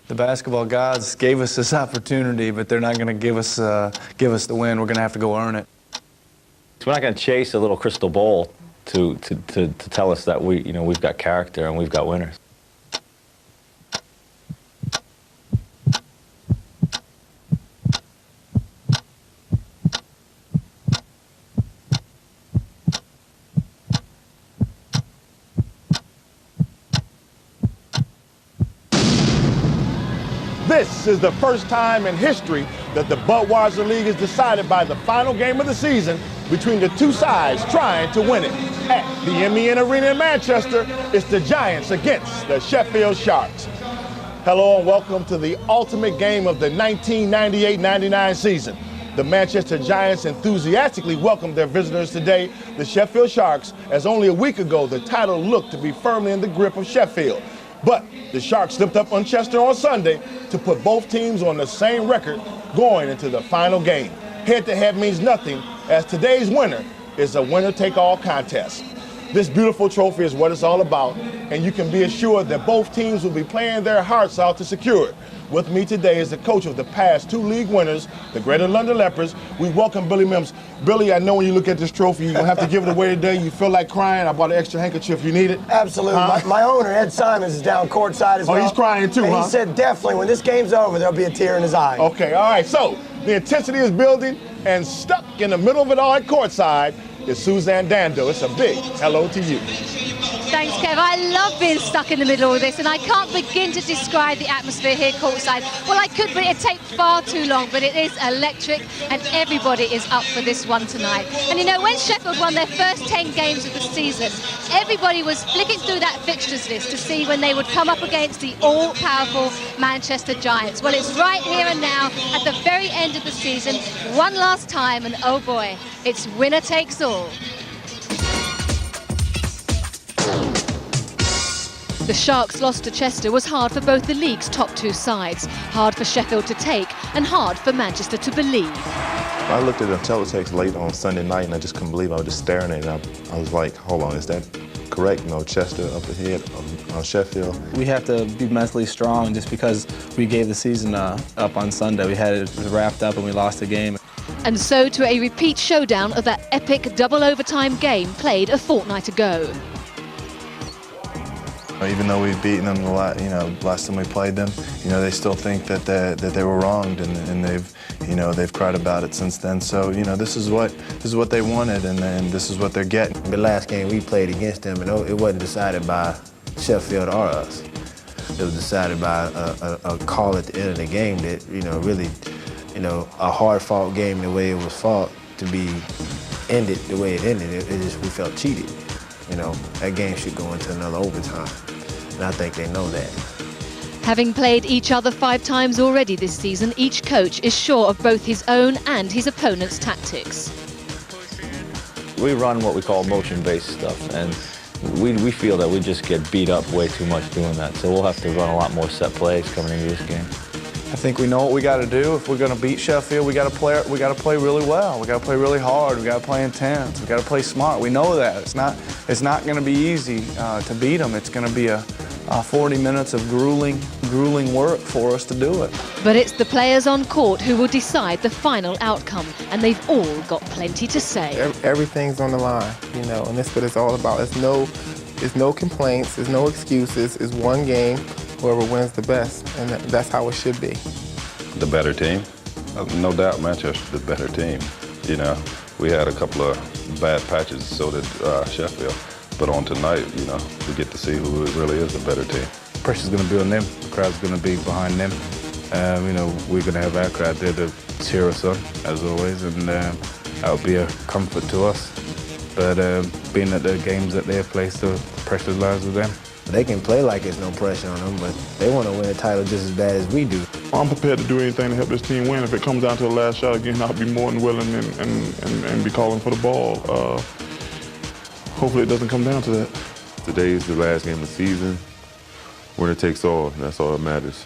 The basketball gods gave us this opportunity, but they're not going to give us the win. We're going to have to go earn it. We're not going to chase a little crystal ball to tell us that we've got character and we've got winners. This is the first time in history that the Budweiser League is decided by the final game of the season between the two sides trying to win it. At the MEN Arena in Manchester, it's the Giants against the Sheffield Sharks. Hello and welcome to the ultimate game of the 1998-99 season. The Manchester Giants enthusiastically welcomed their visitors today, the Sheffield Sharks, as only a week ago the title looked to be firmly in the grip of Sheffield. But the Sharks slipped up on Chester on Sunday to put both teams on the same record going into the final game. Head-to-head means nothing, as today's winner is a winner-take-all contest. This beautiful trophy is what it's all about, and you can be assured that both teams will be playing their hearts out to secure it. With me today is the coach of the past two league winners, the Greater London Lepers. We welcome Billy Mims. Billy, I know when you look at this trophy, you're going to have to give it away today. You feel like crying. I bought an extra handkerchief. You need it? Absolutely. My owner, Ed Simons, is down courtside as well. Oh, he's crying too, and huh? He said definitely when this game's over, there'll be a tear in his eye. Okay, all right. So the intensity is building, and stuck in the middle of it all at courtside is Suzanne Dando. It's a big hello to you. Thanks, Kev. I love being stuck in the middle of this, and I can't begin to describe the atmosphere here courtside. Well, I could, but it'd take far too long, but it is electric, and everybody is up for this one tonight. And you know, when Sheffield won their first 10 games of the season, everybody was flicking through that fixtures list to see when they would come up against the all-powerful Manchester Giants. Well, it's right here and now, at the very end of the season, one last time, and oh boy, it's winner takes all. The Sharks' loss to Chester was hard for both the league's top two sides. Hard for Sheffield to take and hard for Manchester to believe. I looked at the teletext late on Sunday night and I just couldn't believe it. I was just staring at it. I was like, hold on, is that correct? No, Chester up ahead on Sheffield. We have to be mentally strong just because we gave the season up on Sunday. We had it wrapped up and we lost the game. And so to a repeat showdown of that epic double overtime game played a fortnight ago. Even though we've beaten them a lot, last time we played them, they still think that they were wronged, and they've cried about it since then. So this is what they wanted, and this is what they're getting. The last game we played against them, and it wasn't decided by Sheffield or us. It was decided by a call at the end of the game that really, a hard-fought game the way it was fought to be ended the way it ended. It just, we felt cheated. That game should go into another overtime, and I think they know that. Having played each other 5 times already this season, each coach is sure of both his own and his opponent's tactics. We run what we call motion-based stuff, and we feel that we just get beat up way too much doing that, so we'll have to run a lot more set plays coming into this game. I think we know what we got to do. If we're going to beat Sheffield, we got to play really well. We got to play really hard. We got to play intense. We got to play smart. We know that it's not going to be easy to beat them. It's going to be a 40 minutes of grueling work for us to do it. But it's the players on court who will decide the final outcome, and they've all got plenty to say. Everything's on the line, and that's what it's all about. There's no complaints. There's no excuses. It's one game. Whoever wins the best, and that's how it should be. The better team? No doubt Manchester's the better team. We had a couple of bad patches, so did Sheffield. But on tonight, we get to see who really is the better team. Pressure's going to be on them. The crowd's going to be behind them. We're going to have our crowd there to cheer us on, as always, and that'll be a comfort to us. But being at the games at their place, the pressure lies with them. They can play like there's no pressure on them, but they want to win a title just as bad as we do. I'm prepared to do anything to help this team win. If it comes down to the last shot again, I'll be more than willing and be calling for the ball. Hopefully it doesn't come down to that. Today's the last game of the season. Winner takes all. That's all that matters.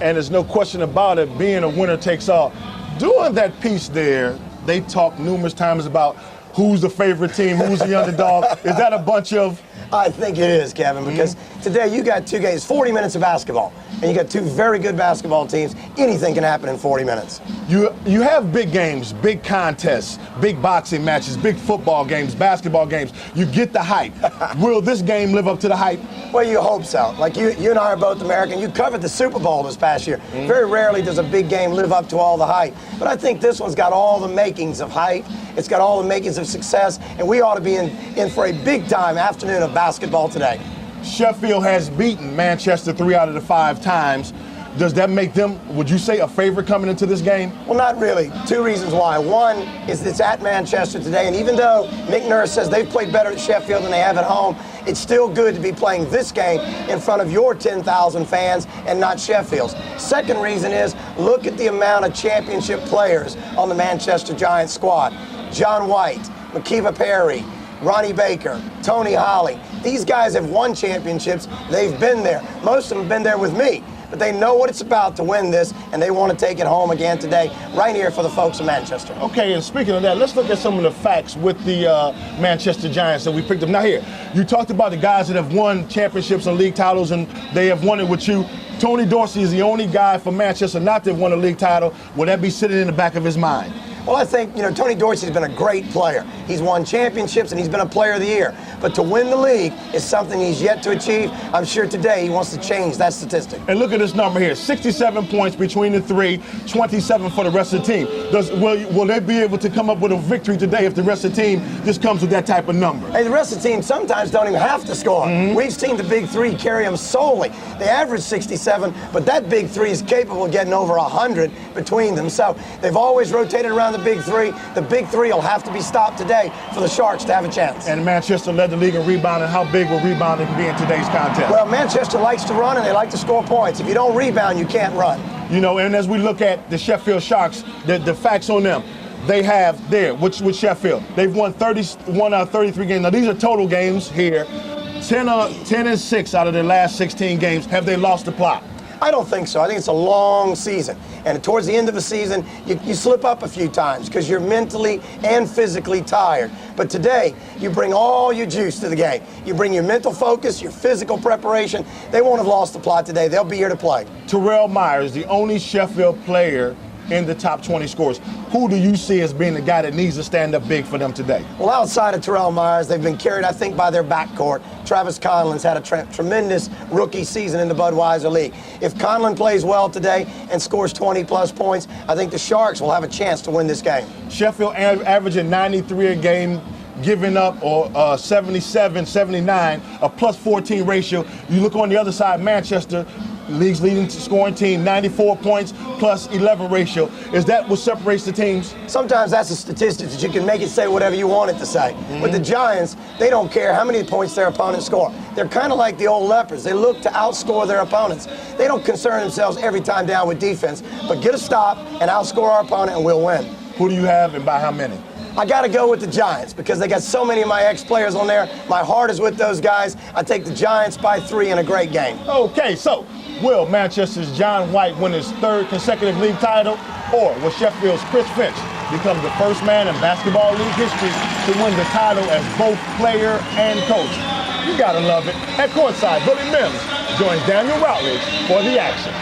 And there's no question about it, being a winner takes all. During that piece there, they talked numerous times about who's the favorite team, who's the underdog. Is that a bunch of I think it is, Kevin, because today you got 2 games, 40 minutes of basketball, and you got 2 very good basketball teams. Anything can happen in 40 minutes. You have big games, big contests, big boxing matches, big football games, basketball games. You get the hype. Will this game live up to the hype? Well, you hope so. Like you and I are both American. You covered the Super Bowl this past year. Very rarely does a big game live up to all the hype. But I think this one's got all the makings of hype. It's got all the makings of success, and we ought to be in for a big-time afternoon of basketball today. Sheffield has beaten Manchester 3 out of the 5 times. Does that make them, would you say, a favorite coming into this game? Well, not really. 2 reasons why. One is it's at Manchester today, and even though Nick Nurse says they've played better at Sheffield than they have at home, it's still good to be playing this game in front of your 10,000 fans and not Sheffield's. Second reason is look at the amount of championship players on the Manchester Giants squad. John White, Makiba Perry, Ronnie Baker, Tony Holly. These guys have won championships. They've been there. Most of them have been there with me. But they know what it's about to win this, and they want to take it home again today, right here for the folks of Manchester. Okay, and speaking of that, let's look at some of the facts with the Manchester Giants that we picked up. Now here, you talked about the guys that have won championships and league titles, and they have won it with you. Tony Dorsey is the only guy for Manchester not to have won a league title. Will that be sitting in the back of his mind? Well, I think, Tony Dorsey's been a great player. He's won championships and he's been a player of the year. But to win the league is something he's yet to achieve. I'm sure today he wants to change that statistic. And look at this number here, 67 points between the 3, 27 for the rest of the team. Will they be able to come up with a victory today if the rest of the team just comes with that type of number? Hey, the rest of the team sometimes don't even have to score. We've seen the big 3 carry them solely. They average 67, but that big 3 is capable of getting over 100 between them. So they've always rotated around the big 3. The big 3 will have to be stopped today for the Sharks to have a chance. And Manchester led the league in rebounding. How big will rebounding be in today's contest? Well, Manchester likes to run and they like to score points. If you don't rebound, you can't run. And as we look at the Sheffield Sharks, the facts on them, they have there, with Sheffield, they've won 31 out of 33 games. Now, these are total games here. 10-6 out of their last 16 games. Have they lost the plot? I don't think so. I think it's a long season. And towards the end of the season, you slip up a few times because you're mentally and physically tired. But today, you bring all your juice to the game. You bring your mental focus, your physical preparation. They won't have lost the plot today. They'll be here to play. Terrell Myers, the only Sheffield player in the top 20 scores. Who do you see as being the guy that needs to stand up big for them today? Well, outside of Terrell Myers, they've been carried, I think, by their backcourt. Travis Conlon's had a tremendous rookie season in the Budweiser League. If Conlon plays well today and scores 20-plus points, I think the Sharks will have a chance to win this game. Sheffield averaging 93 a game, giving up, or 77, 79, a plus 14 ratio. You look on the other side, Manchester, league's leading scoring team, 94 points plus 11 ratio. Is that what separates the teams? Sometimes that's a statistic that you can make it say whatever you want it to say. But the Giants, they don't care how many points their opponents score. They're kind of like the old Leopards. They look to outscore their opponents. They don't concern themselves every time down with defense, but get a stop and outscore our opponent and we'll win. Who do you have and by how many? I got to go with the Giants because they got so many of my ex-players on there. My heart is with those guys. I take the Giants by 3 in a great game. Okay, so will Manchester's John White win his 3rd consecutive league title, or will Sheffield's Chris Finch become the first man in basketball league history to win the title as both player and coach? You gotta love it. At courtside, Billy Mims joins Daniel Routledge for the action.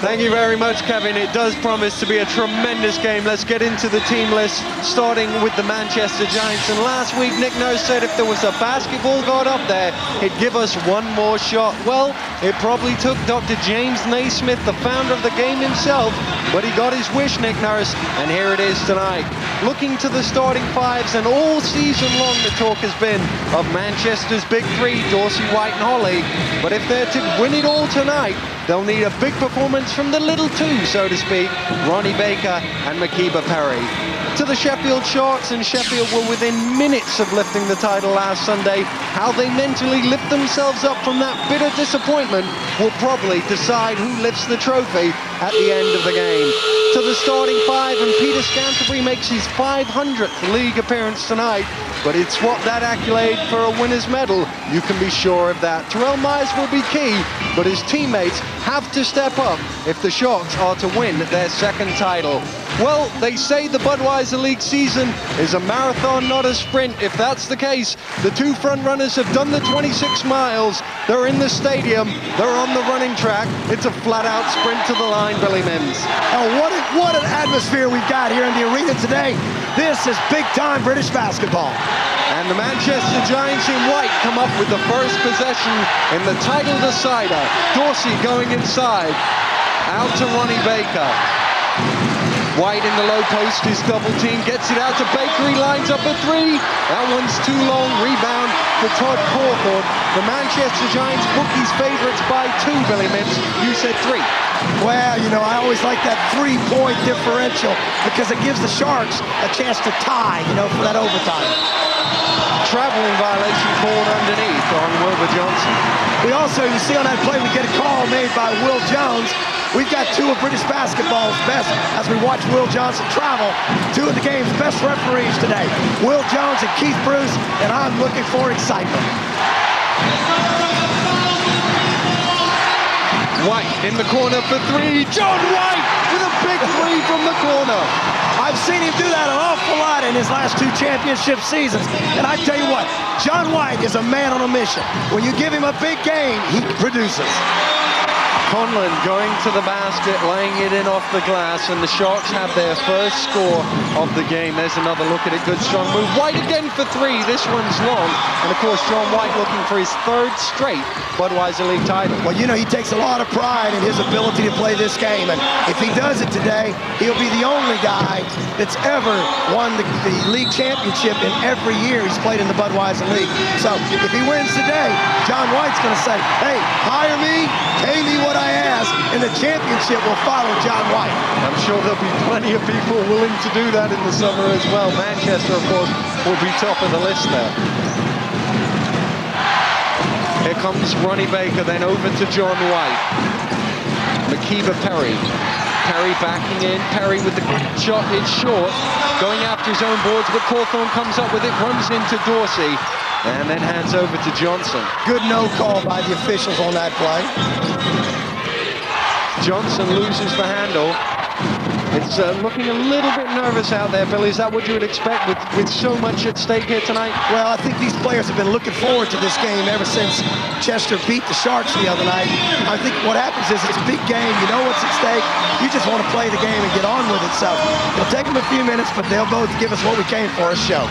Thank you very much, Kevin. It does promise to be a tremendous game. Let's get into the team list, starting with the Manchester Giants. And last week, Nick Nurse said if there was a basketball god up there, he'd give us one more shot. Well, it probably took Dr. James Naismith, the founder of the game himself, but he got his wish, Nick Nurse, and here it is tonight. Looking to the starting 5s, and all season long the talk has been of Manchester's big 3, Dorsey, White and Holly. But if they're to win it all tonight, they'll need a big performance from the little 2, so to speak, Ronnie Baker and Makiba Perry. To the Sheffield Sharks, and Sheffield were within minutes of lifting the title last Sunday. How they mentally lift themselves up from that bitter disappointment will probably decide who lifts the trophy at the end of the game. To the starting 5, and Peter Scantlebury makes his 500th league appearance tonight, but it's swapped that accolade for a winner's medal. You can be sure of that. Terrell Myers will be key, but his teammates have to step up if the Sharks are to win their second title. Well, they say the Budweiser League season is a marathon, not a sprint. If that's the case, the two front runners have done the 26 miles. They're in the stadium. They're on the running track. It's a flat-out sprint to the line, Billy Mims. Oh, what an atmosphere we've got here in the arena today. This is big-time British basketball. And the Manchester Giants in white come up with the first possession in the title decider. Dorsey going inside. Out to Ronnie Baker. White in the low post, his double team, gets it out to Baker, he lines up a three. That one's too long, rebound to Todd Crawford. The Manchester Giants bookies favorites by 2, Billy Mims. You said 3. Well, you know, I always like that 3-point differential because it gives the Sharks a chance to tie, you know, for that overtime. Traveling violation called underneath on Wilbur Johnson. We also, you see on that play, we get a call made by Will Jones. We've got 2 of British basketball's best as we watch Will Johnson travel. 2 of the game's best referees today, Will Jones and Keith Bruce, and I'm looking for excitement. White in the corner for 3. John White with a big 3 from the corner. I've seen him do that an awful lot in his last 2 championship seasons. And I tell you what, John White is a man on a mission. When you give him a big game, he produces. Conlon going to the basket, laying it in off the glass, and the Sharks have their first score of the game. There's another look at it. Good strong move. White again for 3. This one's long. And of course, John White looking for his 3rd straight Budweiser League title. Well, you know, he takes a lot of pride in his ability to play this game. And if he does it today, he'll be the only guy that's ever won the league championship in every year he's played in the Budweiser League. So if he wins today, John White's going to say, hey, hire me, pay me what I ask, and the championship will follow John White. I'm sure there'll be plenty of people willing to do that in the summer as well. Manchester, of course, will be top of the list there. Here comes Ronnie Baker, then over to John White. Makiba Perry. Perry backing in. Perry with the shot, it's short. Going after his own boards, but Cawthorn comes up with it, runs into Dorsey, and then hands over to Johnson. Good no call by the officials on that play. Johnson loses the handle. It's looking a little bit nervous out there, Billy. Is that what you would expect with so much at stake here tonight? Well, I think these players have been looking forward to this game ever since Chester beat the Sharks the other night. I think what happens is it's a big game. You know what's at stake. You just want to play the game and get on with it. So it'll take them a few minutes, but they'll both give us what we came for, a show.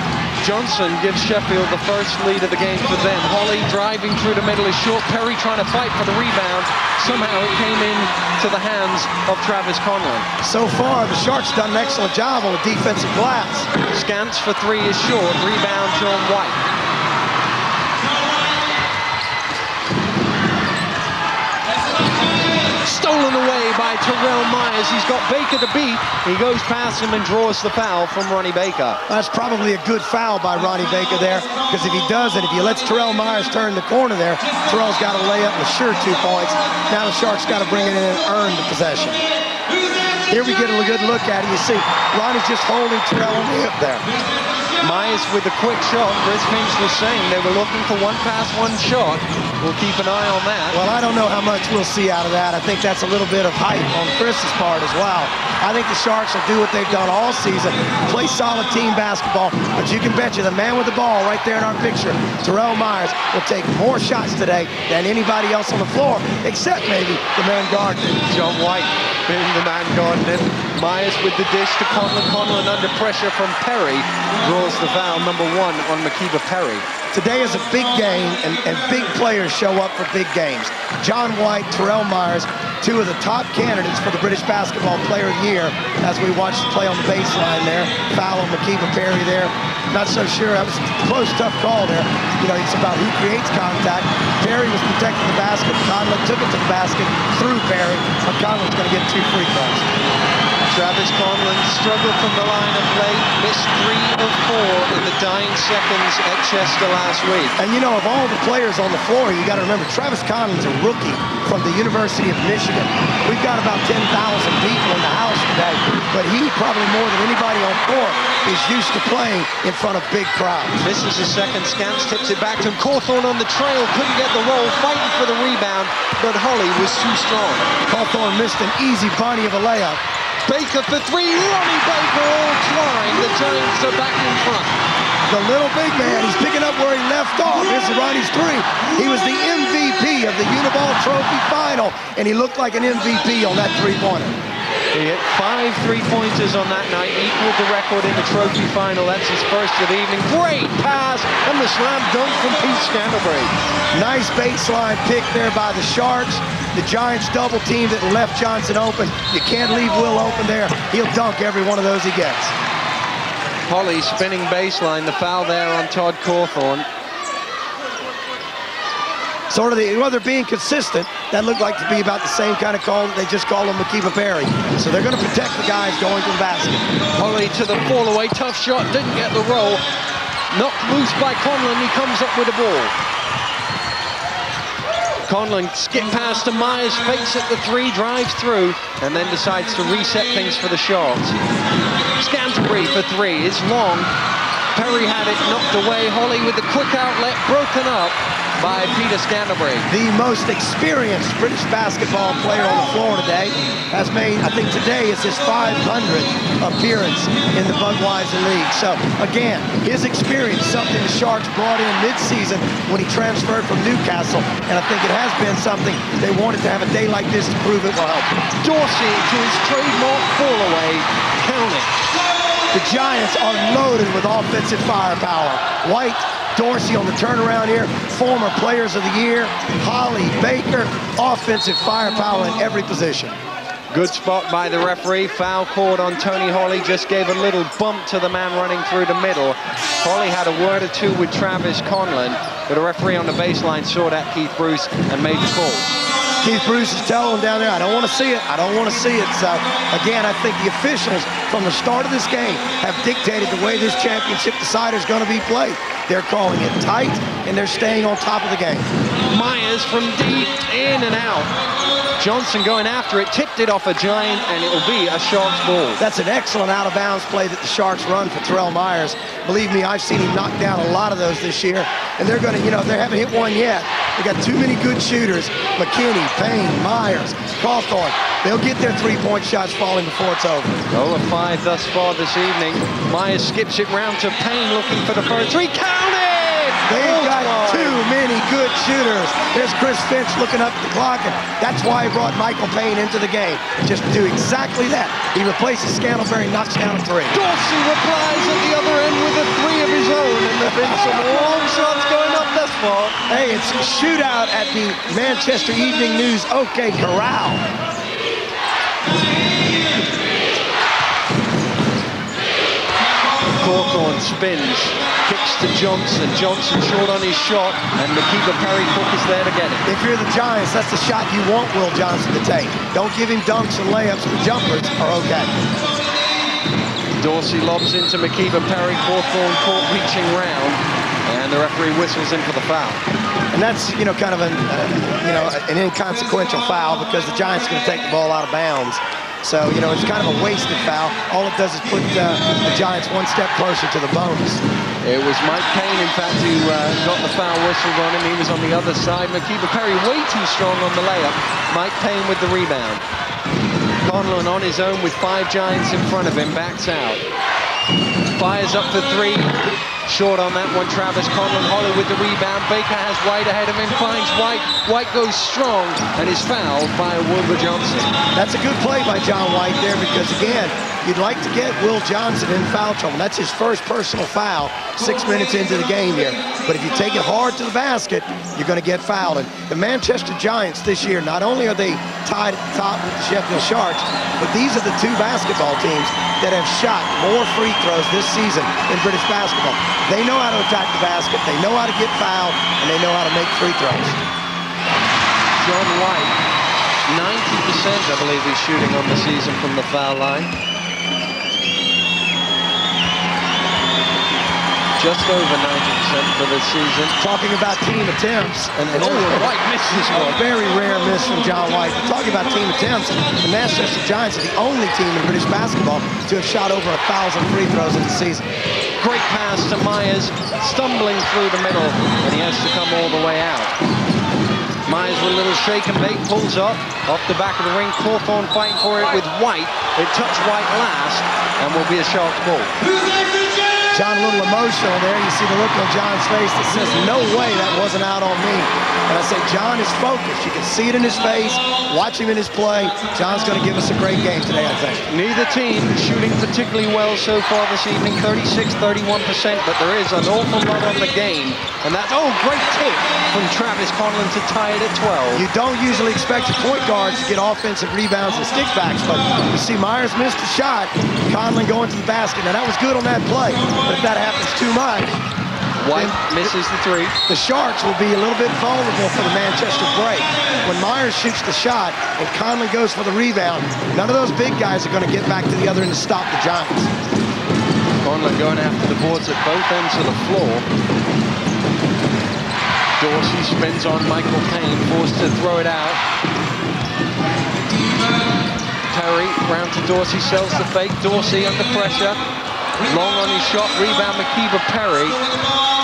Johnson gives Sheffield the first lead of the game for them. Holly driving through the middle is short. Perry trying to fight for the rebound. Somehow it came in to the hands of Travis Conlon. So far, the Sharks done an excellent job on the defensive glass. Scants for 3 is short. Rebound, John White. Stolen away by Terrell Myers. He's got Baker to beat. He goes past him and draws the foul from Ronnie Baker. That's probably a good foul by Ronnie Baker there, because if he does it, if he lets Terrell Myers turn the corner there, Terrell's got to lay up the sure 2 points. Now the Sharks got to bring it in and earn the possession. Here we get a good look at it. You see, Ronnie's just holding Terrell on the hip there. Myers with a quick shot. Chris Finch was saying they were looking for 1 pass, 1 shot. We'll keep an eye on that. Well, I don't know how much we'll see out of that. I think that's a little bit of hype on Chris's part as well. I think the Sharks will do what they've done all season, play solid team basketball, but you can bet you the man with the ball right there in our picture, Terrell Myers, will take more shots today than anybody else on the floor, except maybe the man guarding. John White being the man guarding him. Myers with the dish to Conlon. Conlon under pressure from Perry. Draws the foul, number 1 on Makiba Perry. Today is a big game, and big players show up for big games. John White, Terrell Myers, 2 of the top candidates for the British Basketball Player of the Year as we watch the play on the baseline there. Foul on Makiba Perry there. Not so sure. That was a close, tough call there. You know, it's about who creates contact. Perry was protecting the basket. Conlon took it to the basket through Perry, but Conlon's going to get 2 free throws. Travis Conlon struggled from the line of play, missed 3 of 4 in the dying seconds at Chester last week. And you know, of all the players on the floor, you got to remember, Travis Conlon's a rookie from the University of Michigan. We've got about 10,000 people in the house today, but he probably more than anybody on floor is used to playing in front of big crowds. Misses the second, Scamps tips it back to him. Cawthorn on the trail, couldn't get the roll, fighting for the rebound, but Holly was too strong. Cawthorn missed an easy bunny of a layup. Baker for 3, Ronnie Baker all twine. The Giants are back in front. The little big man, he's picking up where he left off. This is Ronnie's 3. He was the MVP of the Uniball Trophy Final, and he looked like an MVP on that three-pointer. He hit 5 3-pointers on that night, equaled the record in the trophy final. That's his first of the evening. Great pass, and the slam dunk from Pete Scantlebury. Nice baseline pick there by the Sharks. The Giants double teamed it and left Johnson open. You can't leave Will open there. He'll dunk every one of those he gets. Holly spinning baseline, the foul there on Todd Cawthorn. Sort of they're being consistent. That looked like to be about the same kind of call that they just called him McKeever Perry. So they're going to protect the guys going to the basket. Holly to the fall away, tough shot, didn't get the roll. Knocked loose by Conlon, he comes up with the ball. Conlon skip pass to Myers, fakes at the 3, drives through, and then decides to reset things for the Sharks. Scantlebury for 3, it's long. Perry had it knocked away. Holly with the quick outlet, broken up by Peter Scantlebury. The most experienced British basketball player on the floor today has made, I think today is his 500th appearance in the Budweiser League. So again, his experience, something the Sharks brought in mid-season when he transferred from Newcastle, and I think it has been something they wanted to have a day like this to prove it will help. Dorsey to his trademark fall away, count it. The Giants are loaded with offensive firepower. White, Dorsey on the turnaround here, former players of the year, Holly, Baker, offensive firepower in every position. Good spot by the referee, foul called on Tony Holly, just gave a little bump to the man running through the middle. Holly had a word or two with Travis Conlon, but a referee on the baseline saw that, Keith Bruce, and made the call. Keith Bruce is telling down there, I don't want to see it, I don't want to see it. So, again, I think the officials from the start of this game have dictated the way this championship decider is going to be played. They're calling it tight, and they're staying on top of the game. Myers from deep, in and out. Johnson going after it, tipped it off a Giant, and it'll be a Sharks ball. That's an excellent out-of-bounds play that the Sharks run for Terrell Myers. Believe me, I've seen him knock down a lot of those this year, and they're going to, they haven't hit one yet. They got too many good shooters. McKinney, Payne, Myers, Cawthorn. They'll get their three-point shots falling before it's over. 0 of 5 thus far this evening. Myers skips it round to Payne, looking for the first 3. Count it! They've got too many good shooters. There's Chris Finch looking up at the clock, and that's why he brought Michael Payne into the game, just to do exactly that. He replaces Scantlebury, knocks down a 3. Dorsey replies at the other end with a 3 of his own, and there have been some long shots going up thus far. Hey, it's a shootout at the Manchester Evening News OK Corral. Cawthorn spins, kicks to Johnson. Johnson short on his shot, and McKeever Perry Cook is there to get it. If you're the Giants, that's the shot you want Will Johnson to take. Don't give him dunks and layups, but jumpers are okay. Dorsey lobs into McKeever Perry. Cawthorn caught reaching round, and the referee whistles in for the foul. And that's, kind of an inconsequential foul because the Giants are going to take the ball out of bounds. So, it's kind of a wasted foul. All it does is put the Giants one step closer to the bonus. It was Mike Payne, in fact, who got the foul whistled on him. He was on the other side. McKeever Perry way too strong on the layup. Mike Payne with the rebound. Conlon on his own with 5 Giants in front of him, backs out. Fires up for 3. Short on that one, Travis Conlon. Holly with the rebound. Baker has White ahead of him, finds White. White goes strong and is fouled by Wilbur Johnson. That's a good play by John White there because, again, you'd like to get Will Johnson in foul trouble. That's his first personal foul 6 minutes into the game here. But if you take it hard to the basket, you're going to get fouled. And the Manchester Giants this year, not only are they tied at the top with the Sheffield Sharks, but these are the 2 basketball teams that have shot more free throws this season in British basketball. They know how to attack the basket, they know how to get fouled, and they know how to make free throws. John White I believe he's shooting on the season from the foul line. Just over 90% for the season. Talking about team attempts. And White misses one. A very rare miss from John White. Talking about team attempts, the Manchester Giants are the only team in British basketball to have shot over 1,000 free throws in the season. Great pass to Myers, stumbling through the middle, and he has to come all the way out. Myers with a little shake and bake, pulls up, off the back of the ring. Cawthorn fighting for it with White. It touched White last, and will be a Sharks ball. John, a little emotional there. You see the look on John's face that says, no way that wasn't out on me. And I say, John is focused. You can see it in his face. Watch him in his play. John's going to give us a great game today, I think. Neither team shooting particularly well so far this evening, 36, 31%, but there is an awful lot on the game. And that's, great tip from Travis Conlon to tie it at 12. You don't usually expect your point guards to get offensive rebounds and stickbacks, but you see Myers missed a shot, Conlon going to the basket. Now, that was good on that play, but if that happens too much, White misses the three. The Sharks will be a little bit vulnerable for the Manchester break. When Myers shoots the shot and Conlon goes for the rebound, none of those big guys are going to get back to the other end to stop the Giants. Conlon going after the boards at both ends of the floor. Dorsey spins on Michael Payne, forced to throw it out. Perry round to Dorsey, sells the fake. Dorsey under pressure. Long on his shot, rebound McKeever Perry.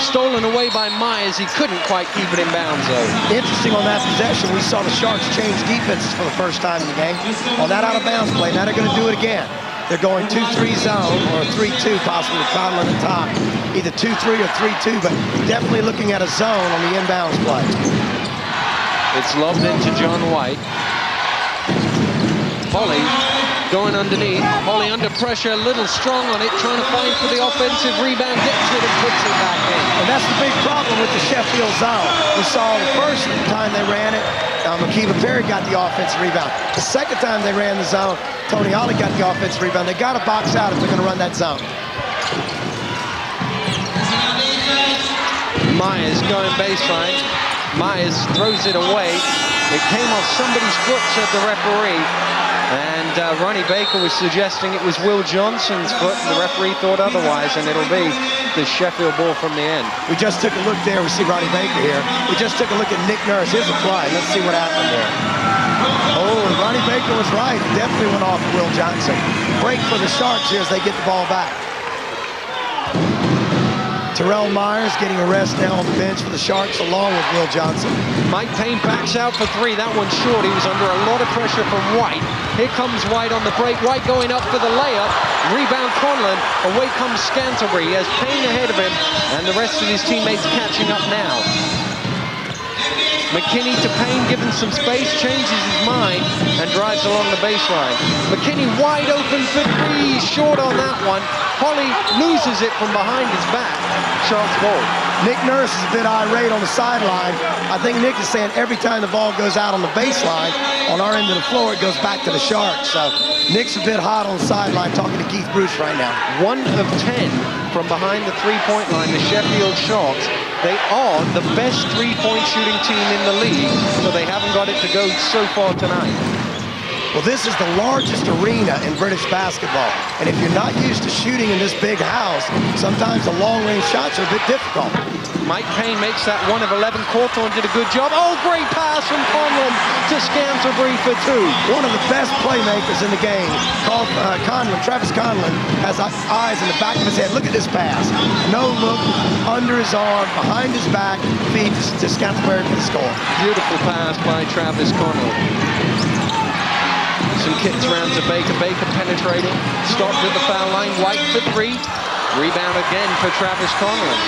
Stolen away by Myers. He couldn't quite keep it in bounds, though. Interesting on that possession, we saw the Sharks change defenses for the first time in the game. On that out-of-bounds play, now they're going to do it again. They're going 2-3 zone, or 3-2 possibly with Conlon at top. Either 2-3 or 3-2, but definitely looking at a zone on the inbounds play. It's lobbed into John White. Holly going underneath. Holly under pressure, a little strong on it, trying to fight for the offensive rebound, gets it and puts it back in. And that's the big problem with the Sheffield zone. We saw the first time they ran it, McKeever Perry got the offensive rebound. The second time they ran the zone, Tony Ollie got the offensive rebound. They got to box out if they're going to run that zone. Myers going baseline. Myers throws it away. It came off somebody's foot, said the referee. And Ronnie Baker was suggesting it was Will Johnson's foot. The referee thought otherwise, and it'll be the Sheffield ball from the end. We just took a look there. We see Ronnie Baker here. We just took a look at Nick Nurse. Here's a play. Let's see what happened there. Oh, Ronnie Baker was right. It definitely went off Will Johnson. Break for the Sharks here as they get the ball back. Terrell Myers getting a rest now on the bench for the Sharks along with Will Johnson. Mike Payne backs out for three. That one's short. He was under a lot of pressure from White. Here comes White on the break. White going up for the layup. Rebound Conlon. Away comes Scantlebury. He has Payne ahead of him, and the rest of his teammates catching up now. McKinney to Payne, given some space, changes his mind and drives along the baseline. McKinney wide open for three, short on that one. Holly loses it from behind his back. Sharks ball. Nick Nurse is a bit irate on the sideline. I think Nick is saying every time the ball goes out on the baseline, on our end of the floor, it goes back to the Sharks. So Nick's a bit hot on the sideline talking to Keith Bruce right now. 1 of 10 from behind the three-point line, the Sheffield Sharks. They are the best three-point shooting team in the league, so they haven't got it to go so far tonight. Well, this is the largest arena in British basketball, and if you're not used to shooting in this big house, sometimes the long-range shots are a bit difficult. Mike Payne makes that 1 of 11. Cawthorn did a good job. Oh, great pass from Conlon to Scantlebury for two. One of the best playmakers in the game, called Travis Conlon, has eyes in the back of his head. Look at this pass. No look, under his arm, behind his back, feed to Scantlebury for the score. Beautiful pass by Travis Conlon. Some kicks around to Baker. Baker penetrating. Stopped at the foul line. White for three. Rebound again for Travis Conlon.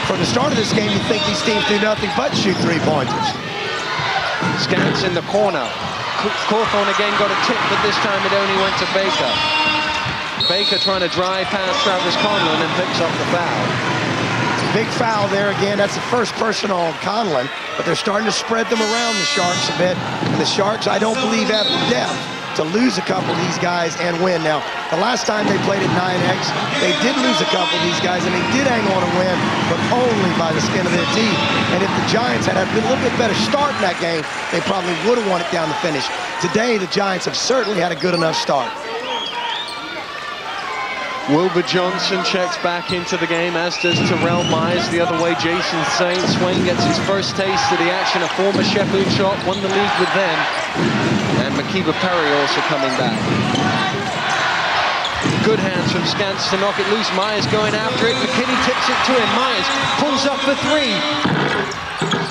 From the start of this game, you think these teams do nothing but shoot three-pointers. Scants in the corner. Cawthorn again got a tip, but this time it only went to Baker. Baker trying to drive past Travis Conlon and picks up the foul. Big foul there again. That's the first personal on Conlon, but they're starting to spread them around the Sharks a bit. And the Sharks, I don't believe, have the depth to lose a couple of these guys and win. Now, the last time they played at 9X, they did lose a couple of these guys, and they did hang on and win, but only by the skin of their teeth. And if the Giants had a little bit better start in that game, they probably would have won it down the finish. Today, the Giants have certainly had a good enough start. Wilbur Johnson checks back into the game, as does Terrell Myers. The other way, Jason Swain gets his first taste of the action. A former Sheffield Shark, won the league with them. And Makiba Perry also coming back. Good hands from Scants to knock it loose. Myers going after it. McKinney tips it to him. Myers pulls up for three.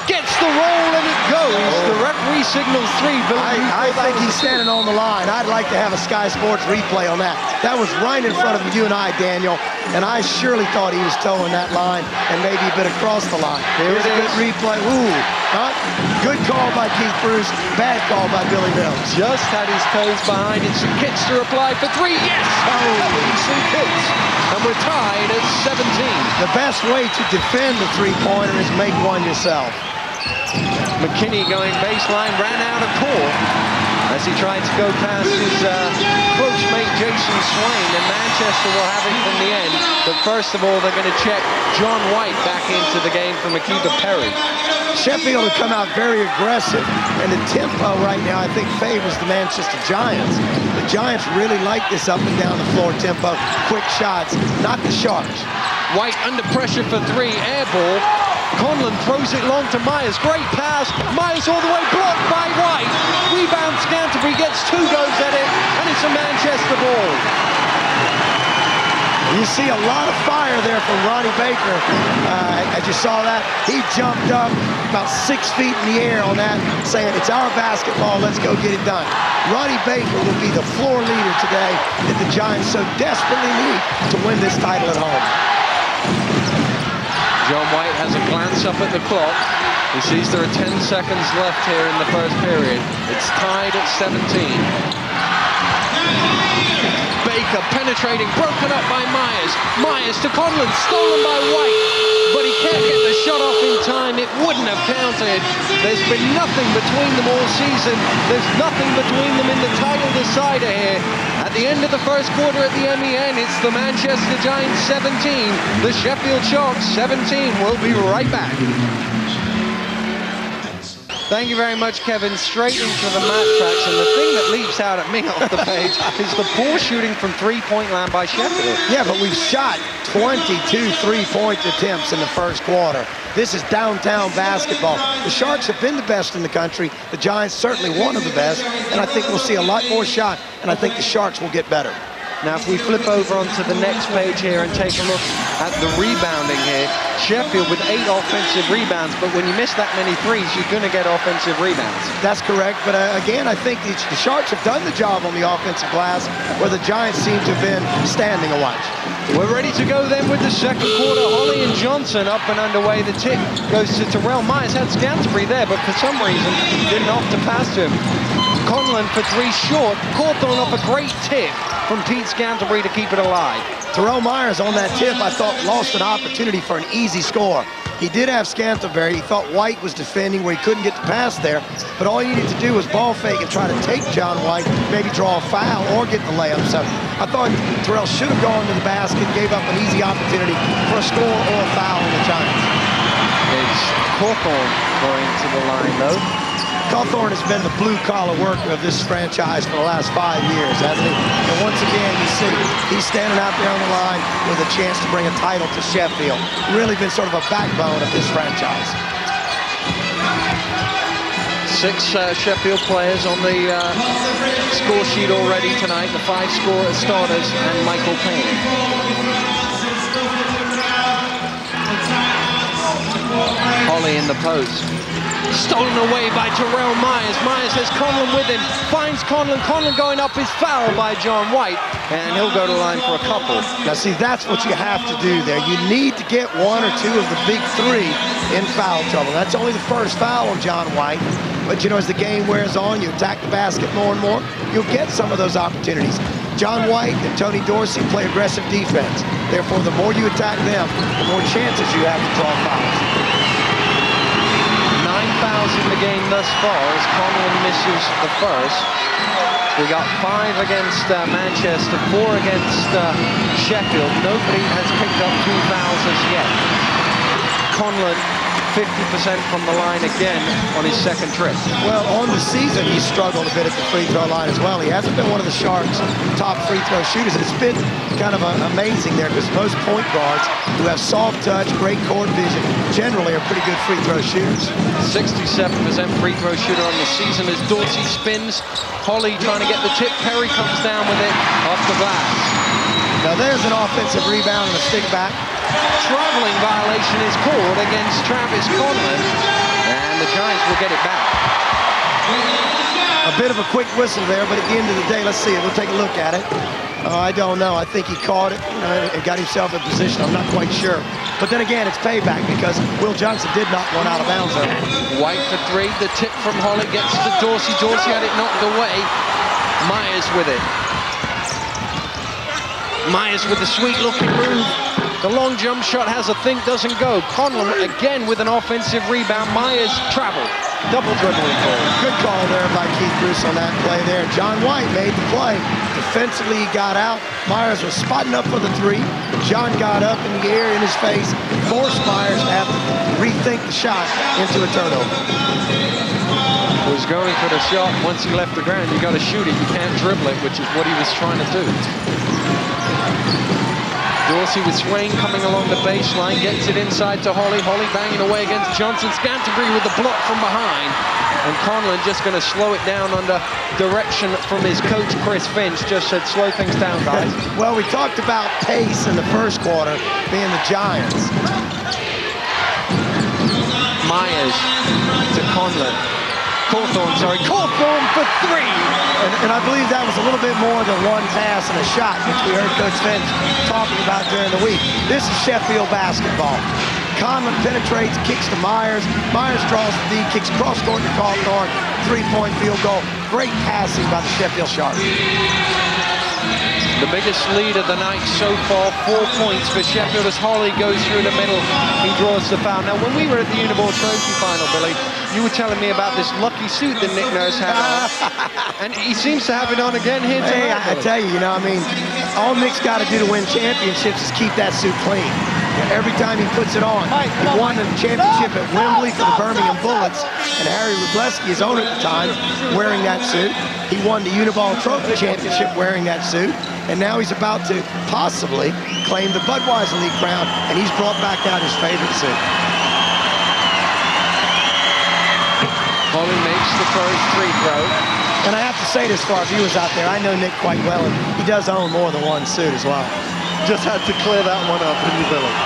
Gets the roll and it goes. The referee signals three. I think he's standing on the line. I'd like to have a Sky Sports replay on that. That was right in front of you and I, Daniel, and I surely thought he was towing that line and maybe a bit across the line. Here's a good replay. Ooh, good call by Keith Bruce, bad call by Billy Mills. Just had his toes behind it. St. Kitts to reply for three. Yes! St. Kitts. And we're tied at 17. The best way to defend the three-pointer is make one yourself. McKinney going baseline, ran out of court as he tried to go past his coach mate Jason Swain, and Manchester will have it from the end. But first of all, they're going to check John White back into the game for Makiba Perry. Sheffield have come out very aggressive, and the tempo right now, I think, favors the Manchester Giants. The Giants really like this up and down the floor tempo, quick shots, not the Sharks. White under pressure for three, air ball. Conlon throws it long to Myers. Great pass. Myers all the way blocked by White. Rebound Scantlebury gets two goes at it, and it's a Manchester ball. You see a lot of fire there from Ronnie Baker. As you saw that, he jumped up about 6 feet in the air on that, saying, it's our basketball, let's go get it done. Ronnie Baker will be the floor leader today that the Giants so desperately need to win this title at home. John White has a glance up at the clock. He sees there are 10 seconds left here in the first period. It's tied at 17. Baker penetrating, broken up by Myers. Myers to Conlon, stolen by White. But he can't get the shot off in time. It wouldn't have counted. There's been nothing between them all season. There's nothing between them in the title decider here. At the end of the first quarter at the MEN, it's the Manchester Giants 17, the Sheffield Sharks 17. We'll be right back. Thank you very much, Kevin. Straight into the match tracks, and the thing that leaps out at me off the page is the poor shooting from three-point land by Sheffield. Yeah, but we've shot 22 three-point attempts in the first quarter. This is downtown basketball. The Sharks have been the best in the country. The Giants certainly one of the best, and I think we'll see a lot more shot, and I think the Sharks will get better. Now, if we flip over onto the next page here and take a look at the rebounding here, Sheffield with 8 offensive rebounds, but when you miss that many threes, you're going to get offensive rebounds. That's correct, but again, I think the Sharks have done the job on the offensive glass, where the Giants seem to have been standing a watch. We're ready to go then with the second quarter. Holly and Johnson up and underway. The tip goes to Terrell Myers. Had Scantlebury there, but for some reason didn't opt to pass to him. Conlon for three short. Cawthorn off a great tip from Pete Scantlebury to keep it alive. Terrell Myers on that tip, I thought, lost an opportunity for an easy score. He did have Scantlebury. He thought White was defending where he couldn't get the pass there, but all he needed to do was ball fake and try to take John White, maybe draw a foul or get the layup. So I thought Terrell should have gone to the basket, gave up an easy opportunity for a score or a foul on the Giants. It's Cawthorn going to the line, though. Cawthorn has been the blue-collar worker of this franchise for the last 5 years, hasn't he? And once again, you see, he's standing out there on the line with a chance to bring a title to Sheffield. Really been sort of a backbone of this franchise. 6 Sheffield players on the score sheet already tonight. The 5 starters and Michael Payne. Holly in the post. Stolen away by Terrell Myers. Myers has Conlon with him. Finds Conlon. Conlon going up is fouled by John White. And he'll go to the line for a couple. Now, see, that's what you have to do there. You need to get 1 or 2 of the big 3 in foul trouble. That's only the first foul on John White. But, you know, as the game wears on, you attack the basket more and more, you'll get some of those opportunities. John White and Tony Dorsey play aggressive defense. Therefore, the more you attack them, the more chances you have to draw fouls. 9 fouls in the game thus far as Conlon misses the first. We got 5 against Manchester, 4 against Sheffield. Nobody has picked up 2 fouls as yet. Conlon, 50% from the line again on his second trip. Well, on the season, he's struggled a bit at the free throw line as well. He hasn't been one of the Sharks' top free throw shooters. It's been kind of amazing there because most point guards who have soft touch, great court vision, generally are pretty good free throw shooters. 67% free throw shooter on the season as Dorsey spins. Holly trying to get the tip. Perry comes down with it off the glass. Now there's an offensive rebound and a stick back. Traveling violation is called against Travis Conlon, and the Giants will get it back. A bit of a quick whistle there, but at the end of the day, let's see it. We'll take a look at it. I don't know. I think he caught it, and got himself in position. I'm not quite sure. But then again, it's payback because Will Johnson did not run out of bounds there. White for 3. The tip from Holly gets to Dorsey. Dorsey had it knocked away. Myers with it. Myers with the sweet-looking move. The long jump shot has a think, doesn't go. Conlon again with an offensive rebound. Myers traveled. Double dribbling call. Good call there by Keith Bruce on that play there. John White made the play. Defensively, he got out. Myers was spotting up for the 3. John got up in the air in his face, forced Myers to have to rethink the shot into a turnover. Was going for the shot. Once he left the ground, you got to shoot it. You can't dribble it, which is what he was trying to do. Dorsey with Swain coming along the baseline, gets it inside to Holly. Holly banging away against Johnson. Scantlebury with the block from behind. And Conlon just going to slow it down under direction from his coach, Chris Finch. Just said, slow things down, guys. Well, we talked about pace in the first quarter being the Giants. Myers to Conlon. Cawthorn for 3. And I believe that was a little bit more than one pass and a shot, which we heard Coach Finch talking about during the week. This is Sheffield basketball. Conlon penetrates, kicks to Myers. Myers draws the D, kicks cross court to Cawthorn. 3-point field goal. Great passing by the Sheffield Sharks. The biggest lead of the night so far, 4 points for Sheffield as Holly goes through the middle. He draws the foul. Now, when we were at the Uniball Trophy final, Billy, you were telling me about this lucky suit that Nick Nurse had on. And he seams to have it on again here tonight. Hey, I tell you, all Nick's got to do to win championships is keep that suit clean. Every time he puts it on. He won the championship at Wembley for the Birmingham Bullets, and Harry Rubleski, his owner at the time, wearing that suit. He won the Uniball Trophy Championship wearing that suit, and now he's about to possibly claim the Budweiser League crown, and he's brought back out his favorite suit. Holly makes the first free throw. And I have to say this for our viewers out there, I know Nick quite well, and he does own more than one suit as well. Just had to clear that one up in the village.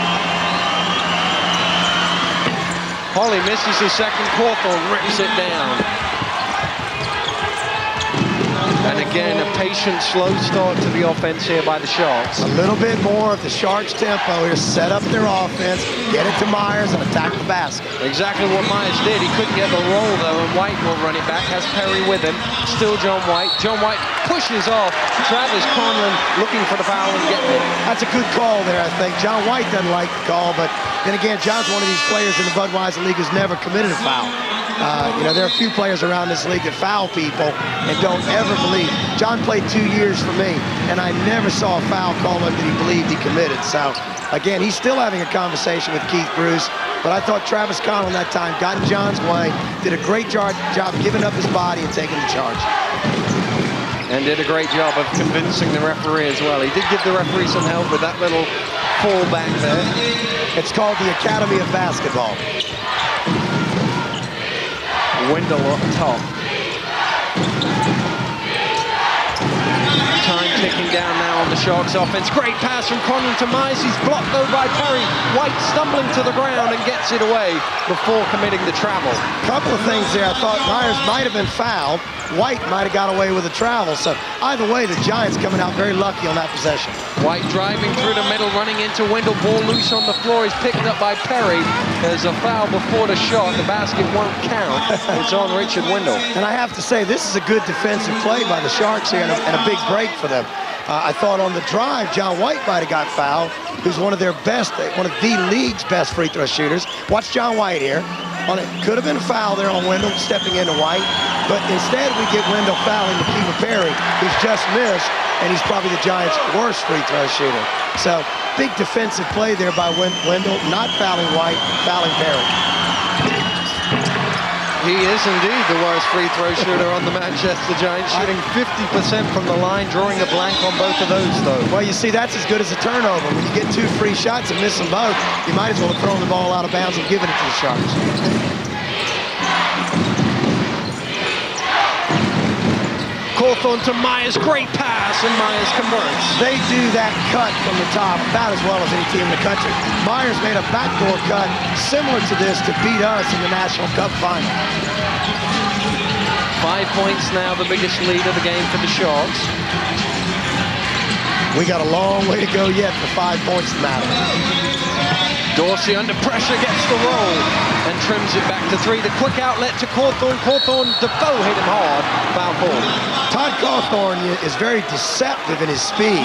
Holly misses his second. Cawthorn rips it down. And again, a patient, slow start to the offense here by the Sharks. A little bit more of the Sharks' tempo here. Set up their offense, get it to Myers, and attack the basket. Exactly what Myers did. He couldn't get the roll, though, and White will run it back. Has Perry with him. Still John White. John White pushes off. Travis Conlon looking for the foul and getting it. That's a good call there, I think. John White doesn't like the call, but then again, John's one of these players in the Budweiser League who's never committed a foul. There are a few players around this league that foul people and don't ever believe. John played 2 years for me, and I never saw a foul call that he believed he committed. So, again, he's still having a conversation with Keith Bruce, but I thought Travis Conlon that time got in John's way, did a great job giving up his body and taking the charge. And did a great job of convincing the referee as well. He did give the referee some help with that little fall back there. It's called the Academy of Basketball. Wendell up top. Time ticking down now on the Sharks offense. Great pass from Conlon to Myers. He's blocked though by Perry. White stumbling to the ground and gets it away before committing the travel. Couple of things there. I thought Myers might have been fouled. White might have got away with a travel. So either way, the Giants coming out very lucky on that possession. White driving through the middle, running into Wendell. Ball loose on the floor. He's picked up by Perry. There's a foul before the shot. The basket won't count. It's on Richard Wendell. And I have to say, this is a good defensive play by the Sharks here and a big break for them. I thought on the drive, John White might have got fouled, who's one of their best, one of the league's best free throw shooters. Watch John White here. on it. Could have been a foul there on Wendell stepping into White, but instead we get Wendell fouling Makeba Perry, who's just missed, and he's probably the Giants' worst free throw shooter. So big defensive play there by Wendell, not fouling White, fouling Perry. He is indeed the worst free throw shooter on the Manchester Giants, shooting 50% from the line, drawing a blank on both of those, though. Well, you see, that's as good as a turnover. When you get 2 free shots and miss them both, you might as well have thrown the ball out of bounds and given it to the Sharks. Cawthorn to Myers, great pass, and Myers converts. They do that cut from the top about as well as any team in the country. Myers made a backdoor cut similar to this to beat us in the National Cup final. 5 points now, the biggest lead of the game for the Sharks. We got a long way to go yet for 5 points to matter. Dorsey under pressure gets the roll and trims it back to 3. The quick outlet to Cawthorn. Cawthorn, Defoe hit him hard. Foul ball. Todd Cawthorn is very deceptive in his speed.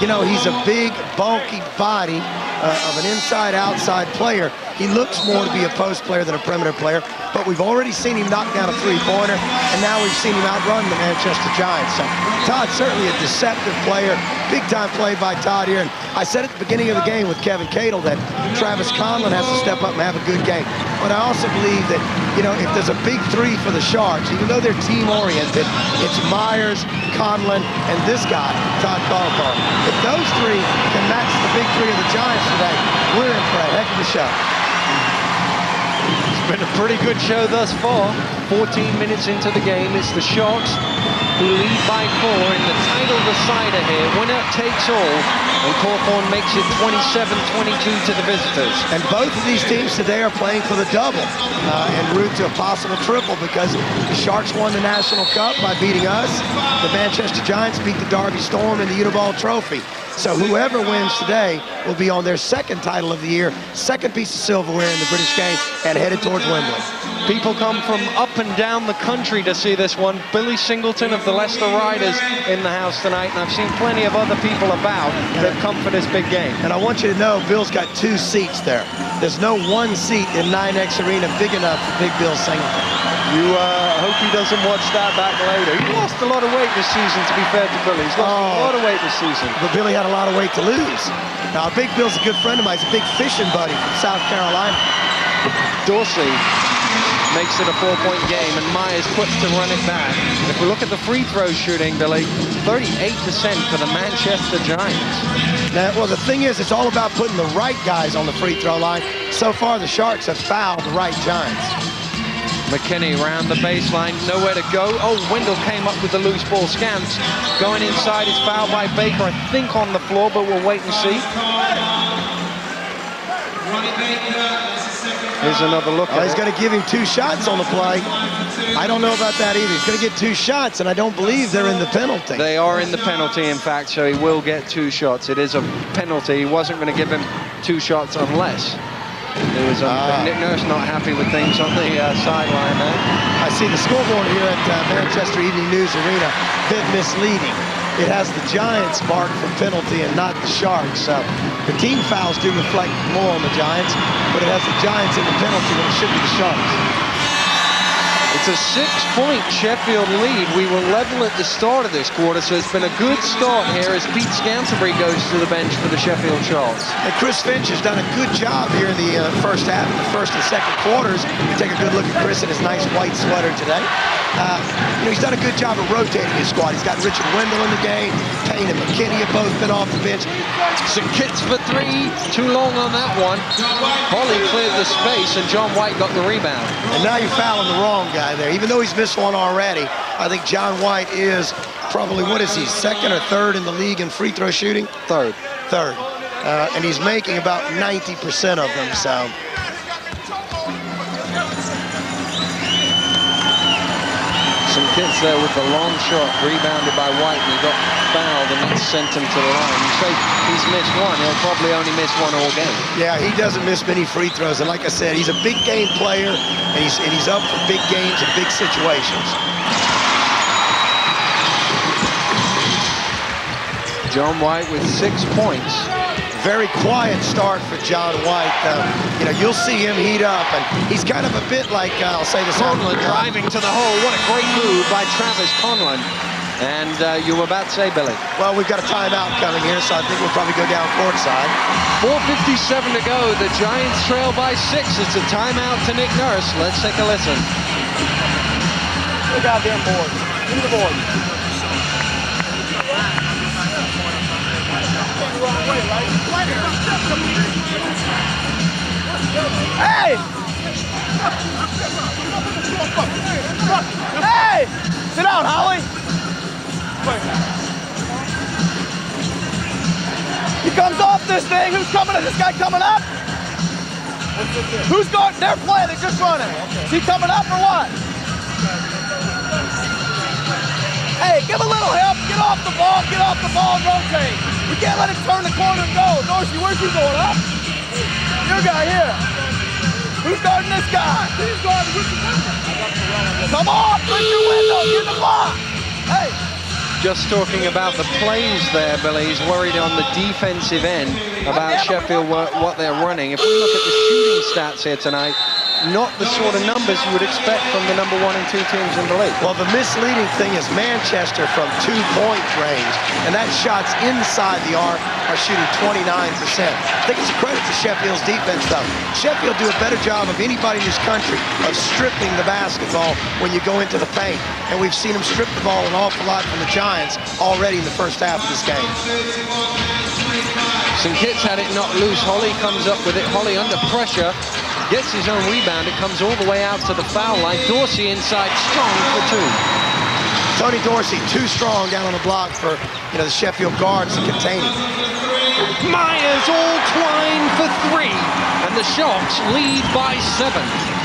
You know, he's a big, bulky body of an inside-outside player. He looks more to be a post player than a perimeter player, but we've already seen him knock down a three-pointer, and now we've seen him outrun the Manchester Giants. So Todd's certainly a deceptive player. Big-time play by Todd here. And I said at the beginning of the game with Kevin Cadle that Travis Conlon has to step up and have a good game. But I also believe that, you know, if there's a big 3 for the Sharks, even though they're team-oriented, it's Myers, Conlon, and this guy, Todd Cawthorn. If those 3 can match the big 3 of the Giants today, we're in for a heck of a show. It's been a pretty good show thus far. 14 minutes into the game, it's the Sharks who lead by 4 in the title decider here. Winner takes all, and Cawthorn makes it 27-22 to the visitors. And both of these teams today are playing for the double en route to a possible triple, because the Sharks won the National Cup by beating us. The Manchester Giants beat the Derby Storm in the Uniball Trophy. So whoever wins today will be on their 2nd title of the year, 2nd piece of silverware in the British game, and headed towards Wembley. People come from up and down the country to see this one. Billy Singleton of the Leicester Riders in the house tonight, and I've seen plenty of other people about that have come for this big game. And I want you to know, Bill's got 2 seats there. There's no 1 seat in 9X Arena big enough for Big Bill Singleton. You hope he doesn't watch that back later. He lost a lot of weight this season, to be fair to Billy. He's lost a lot of weight this season. But Billy had a lot of weight to lose. Now, Big Bill's a good friend of mine. He's a big fishing buddy from South Carolina. Dorsey makes it a 4-point game, and Myers puts to run it back. If we look at the free throw shooting, Billy, 38% for the Manchester Giants. Now, well, the thing is, it's all about putting the right guys on the free throw line. So far, the Sharks have fouled the right Giants. McKinney round the baseline, nowhere to go. Oh, Wendell came up with the loose ball. Scamps going inside, is fouled by Baker, I think on the floor, but we'll wait and see. Here's another look at he's going to give him 2 shots on the play. I don't know about that either. He's going to get 2 shots, and I don't believe they're in the penalty. They are in the penalty, in fact, so he will get 2 shots. It is a penalty. He wasn't going to give him 2 shots unless it was Nick Nurse not happy with things on the sideline there. I see the scoreboard here at Manchester Evening News Arena, a bit misleading. It has the Giants marked for penalty and not the Sharks. So the team fouls do reflect more on the Giants, but it has the Giants in the penalty when it should be the Sharks. It's a 6-point Sheffield lead. We were level at the start of this quarter, so it's been a good start here as Pete Scantlebury goes to the bench for the Sheffield Sharks. And Chris Finch has done a good job here in the first half, the first and second quarters. We take a good look at Chris in his nice white sweater today. You know, he's done a good job of rotating his squad. He's got Richard Wendell in the game. Payne and McKinney have both been off the bench. Some kicks for 3, too long on that one. Holly cleared the space, and John White got the rebound. And now you're fouling the wrong guy there. Even though he's missed one already, I think John White is probably, what is he, 2nd or 3rd in the league in free throw shooting? 3rd. And he's making about 90% of them, so. Some kicks there with the long shot, rebounded by White, and he got fouled, and that sent him to the line. You say he's missed 1, he'll probably only miss 1 all game. Yeah, he doesn't miss many free throws, and like I said, he's a big game player, and he's up for big games and big situations. John White with 6 points. very quiet start for John White. You know, you'll see him heat up, and he's kind of a bit like, I'll say this. Conlon driving to the hole. What a great move by Travis Conlon. And you were about to say, Billy? Well, we've got a timeout coming here, so I think we'll probably go down courtside. 4:57 to go. The Giants trail by 6. It's a timeout to Nick Nurse. Let's take a listen. Look out them boards. Give me the board. Hey! Hey! Sit down, Holly. He comes off this thing. Who's coming? Is this guy coming up? Who's going? They're playing. They're just running. Is he coming up or what? Hey, give a little help. Get off the ball. Get off the ball and rotate. We can't let him turn the corner and go. Dorsey, where's he going? Up? Your guy here. Who's guarding this guy? He's guarding with the window. Come on, put your window. Get the block. Hey. Just talking about the plays there, Billy. He's worried on the defensive end about Sheffield, what they're running. If we look at the shooting stats here tonight, not the sort of numbers you would expect from the number 1 and 2 teams in the league. Well, the misleading thing is Manchester from 2-point range, and that shots inside the arc are shooting 29%. I think it's a credit to Sheffield's defense, though. Sheffield do a better job of anybody in this country of stripping the basketball when you go into the paint, and we've seen them strip the ball an awful lot from the Giants already in the first half of this game. St. Kitts had it not loose. Holly comes up with it. Holly under pressure. Gets his own rebound. It comes all the way out to the foul line. Dorsey inside, strong for 2. Tony Dorsey, too strong down on the block for, you know, the Sheffield guards to contain him. Myers all twine for 3, and the Sharks lead by 7.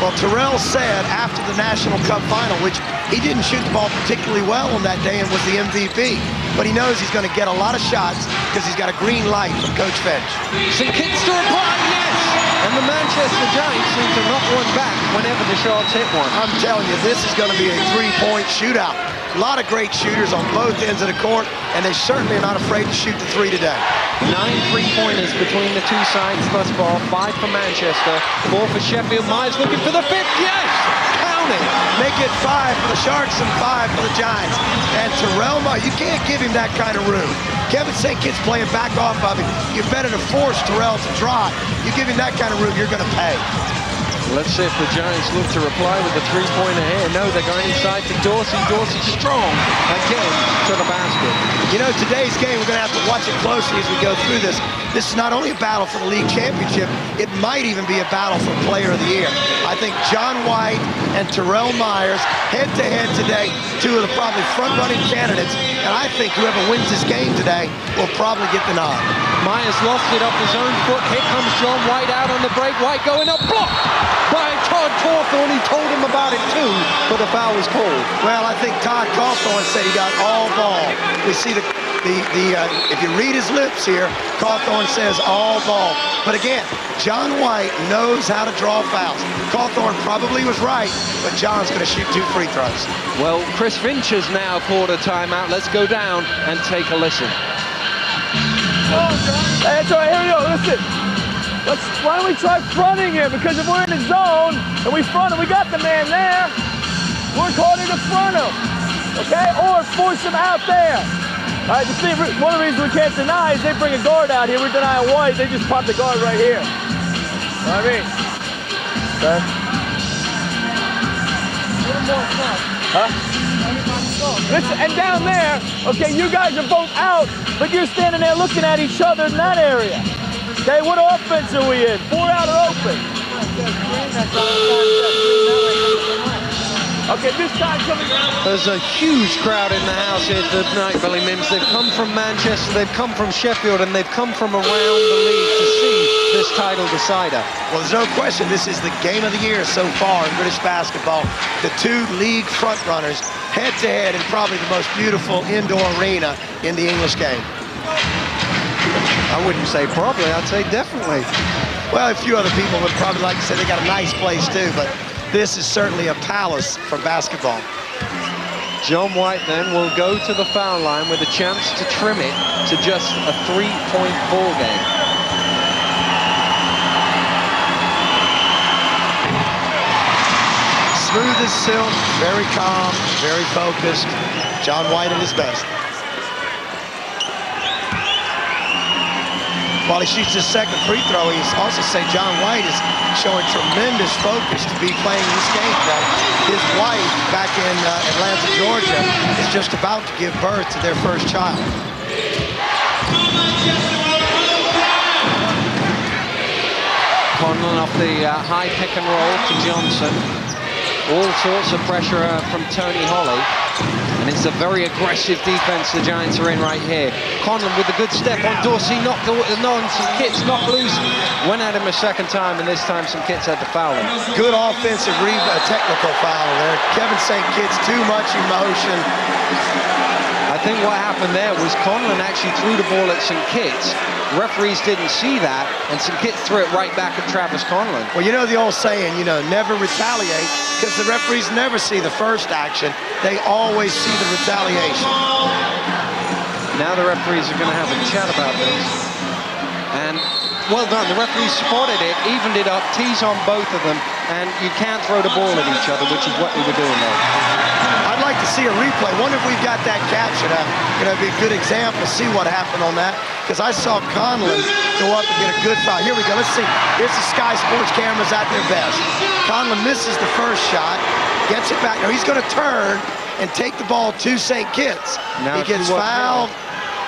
Well, Terrell said after the National Cup final, which he didn't shoot the ball particularly well on that day and was the MVP, but he knows he's going to get a lot of shots because he's got a green light from Coach Finch. St. Kitts to reply, yes! And the Manchester Giants seem to knock one back whenever the Sharks hit one. I'm telling you, this is going to be a 3-point shootout. A lot of great shooters on both ends of the court, and they certainly are not afraid to shoot the 3 today. 9 3-pointers between the two sides thus far. 5 for Manchester, 4 for Sheffield. Myers looking for the 5th, yes! Count it! Make it 5 for the Sharks and 5 for the Giants. And Terrell Myers, you can't give him that kind of room. Kevin St. Kitts playing back off of him. You're better to force Terrell to drive. You give him that kind of room, you're going to pay. Let's see if the Giants look to reply with the 3-pointer here. No, they're going inside to Dorsey. Dorsey strong again to the basket. You know, today's game, we're going to have to watch it closely as we go through this. This is not only a battle for the league championship, it might even be a battle for player of the year. I think John White and Terrell Myers head-to-head today, 2 of the probably front-running candidates, and I think whoever wins this game today will probably get the nod. Myers lost it off his own foot. Here comes John White out on the break. White going up, blocked by Todd Cawthorn. He told him about it too, but the foul was called. Well, I think Todd Cawthorn said he got all ball. We see if you read his lips here, Cawthorn says all ball. But again, John White knows how to draw fouls. Cawthorn probably was right, but John's going to shoot 2 free throws. Well, Chris Finch has now called a timeout. Let's go down and take a listen. Hey, that's all right. Here we go. Listen. Why don't we try fronting him? Because if we're in the zone and we front him, we got the man there. Work harder to front him, okay? Or force him out there. All right, one of the reasons we can't deny is they bring a guard out here. We're denying White. They just pop the guard right here. You know what I mean? Okay. Huh? Listen, and down there, okay, you guys are both out, but you're standing there looking at each other in that area. Okay, what offense are we in? 4 out or open? Okay, this time coming around. There's a huge crowd in the house here tonight, Billy Mims. They've come from Manchester, they've come from Sheffield, and they've come from around the league to see this title decider. Well, there's no question this is the game of the year so far in British basketball. The 2 league frontrunners head-to-head in probably the most beautiful indoor arena in the English game. I wouldn't say probably, I'd say definitely. Well, a few other people would probably like to say they got a nice place too, but this is certainly a palace for basketball. John White then will go to the foul line with a chance to trim it to just a 3-point ball game. this still. Very calm, very focused. John White at his best. While he shoots his second free throw, he's also saying John White is showing tremendous focus to be playing this game today. His wife, back in Atlanta, Georgia, is just about to give birth to their first child. Conlon off the high pick and roll to Johnson. All sorts of pressure from Tony Holley. And it's a very aggressive defense the Giants are in right here. Conlon with a good step on Dorsey, knocked on some Kits, knocked loose. Went at him a second time, and this time some Kits had to foul him. Good offensive technical foul there. Kevin St. Kitts, too much emotion. I think what happened there was Conlon actually threw the ball at St. Kitts. Referees didn't see that, and St. Kitts threw it right back at Travis Conlon. Well, you know the old saying, you know, never retaliate, because the referees never see the first action. They always see the retaliation. Now the referees are going to have a chat about this. And well done, the referees spotted it, evened it up, tees on both of them, and you can't throw the ball at each other, which is what they were doing there. I'd like to see a replay. Wonder if we've got that captured. You know, it'd be a good example, see what happened on that. Because I saw Conlon go up and get a good foul. Here we go, let's see. Here's the Sky Sports cameras at their best. Conlon misses the first shot, gets it back. Now he's gonna turn and take the ball to St. Kitts. He gets fouled.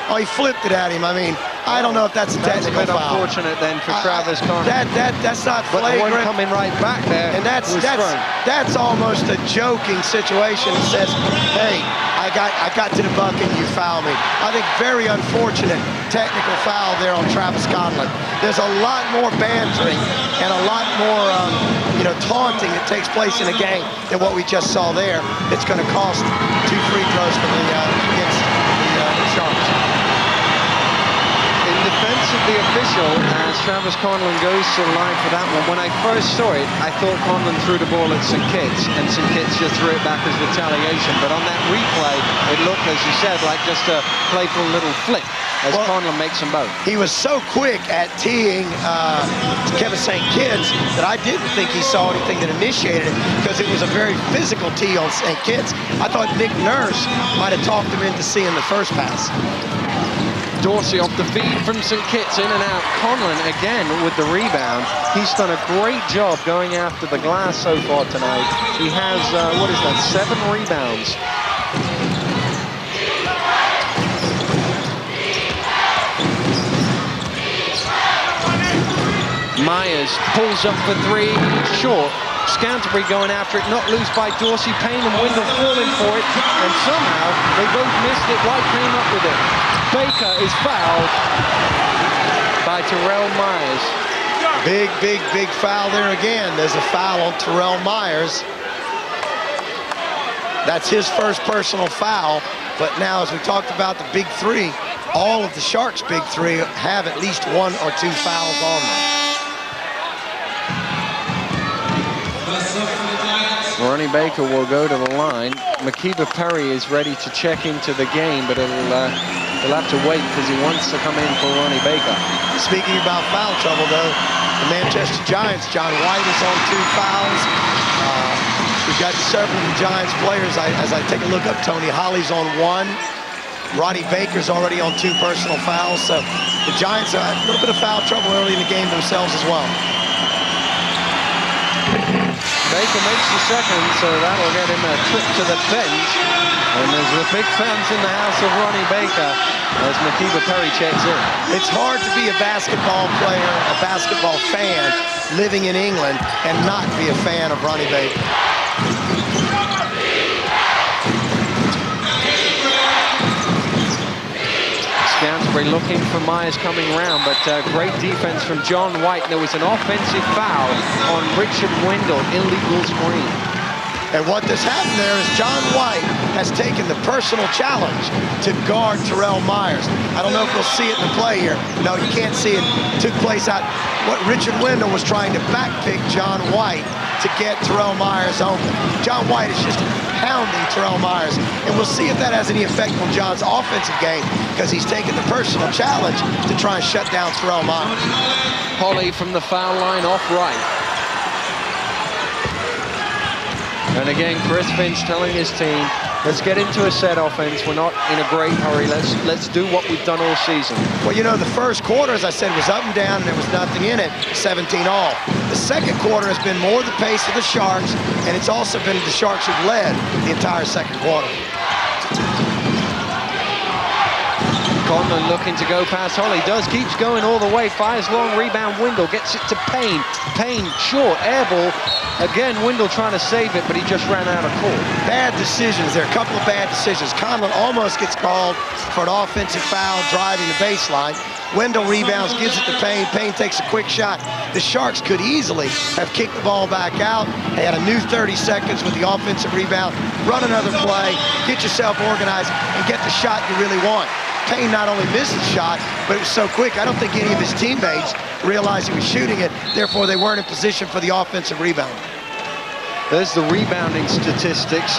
Oh, he flipped it at him. I mean, I don't know if that's a technical foul. That's a bit unfortunate then for Travis Conlon. That's not flagrant. But the one coming right back there. And that's almost a joking situation. It says, hey, I got to the bucket, you foul me. I think very unfortunate technical foul there on Travis Conlon. There's a lot more bantering and a lot more taunting that takes place in a game than what we just saw there. It's going to cost 2 free throws for against the Sharks. Defense of the official as Travis Conlon goes to the line for that one. When I first saw it, I thought Conlon threw the ball at St. Kitts, and St. Kitts just threw it back as retaliation. But on that replay, it looked, as you said, like just a playful little flick as Conlon makes them both. He was so quick at teeing Kevin St. Kitts that I didn't think he saw anything that initiated it, because it was a very physical tee on St. Kitts. I thought Nick Nurse might have talked him into seeing the first pass. Dorsey off the feed from St. Kitts, in and out. Conlon again with the rebound. He's done a great job going after the glass so far tonight. He has, 7 rebounds. Myers pulls up for 3, short. Scantlebury going after it, not loose by Dorsey. Payne and Windle falling for it, and somehow they both missed it. White came up with it. Baker is fouled by Terrell Myers. Big foul there again. There's a foul on Terrell Myers. That's his first personal foul, but now, as we talked about the big 3, all of the Sharks' big 3 have at least 1 or 2 fouls on them. Ronnie Baker will go to the line. Makiba Perry is ready to check into the game, but he'll have to wait because he wants to come in for Ronnie Baker. Speaking about foul trouble, though, the Manchester Giants, John White is on 2 fouls. We've got several of the Giants players. As I take a look up, Tony Holly's on 1. Ronnie Baker's already on 2 personal fouls. So the Giants are a little bit of foul trouble early in the game themselves as well. Baker makes the second, so that'll get him a trip to the bench. And there's the big fans in the house of Ronnie Baker as Makiba Perry checks in. It's hard to be a basketball player, a basketball fan, living in England and not be a fan of Ronnie Baker. Scantlebury looking for Myers coming round, but great defense from John White. There was an offensive foul on Richard Windle, illegal screen. And what has happened there is John White has taken the personal challenge to guard Terrell Myers. I don't know if we'll see it in the play here. No, you can't see it. It took place out. What Richard Windle was trying to backpick John White to get Terrell Myers open. John White is just pounding Terrell Myers. And we'll see if that has any effect on John's offensive game, because he's taken the personal challenge to try and shut down Terrell Myers. Holly from the foul line off right. And again, Chris Finch telling his team, let's get into a set offense. We're not in a great hurry. Let's do what we've done all season. Well, you know, the first quarter, as I said, was up and down, and there was nothing in it, 17-all. The second quarter has been more the pace of the Sharks, and it's also been the Sharks who've led the entire second quarter. Conlon looking to go past Holly, keeps going all the way, fires long, rebound, Windle, gets it to Payne. Payne, short, air ball. Again, Windle trying to save it, but he just ran out of court. Bad decisions there, a couple of bad decisions. Conlon almost gets called for an offensive foul driving the baseline. Wendell rebounds, gives it to Payne. Payne takes a quick shot. The Sharks could easily have kicked the ball back out. They had a new 30 seconds with the offensive rebound. Run another play, get yourself organized, and get the shot you really want. Payne not only missed the shot, but it was so quick, I don't think any of his teammates realized he was shooting it. Therefore, they weren't in position for the offensive rebound. There's the rebounding statistics.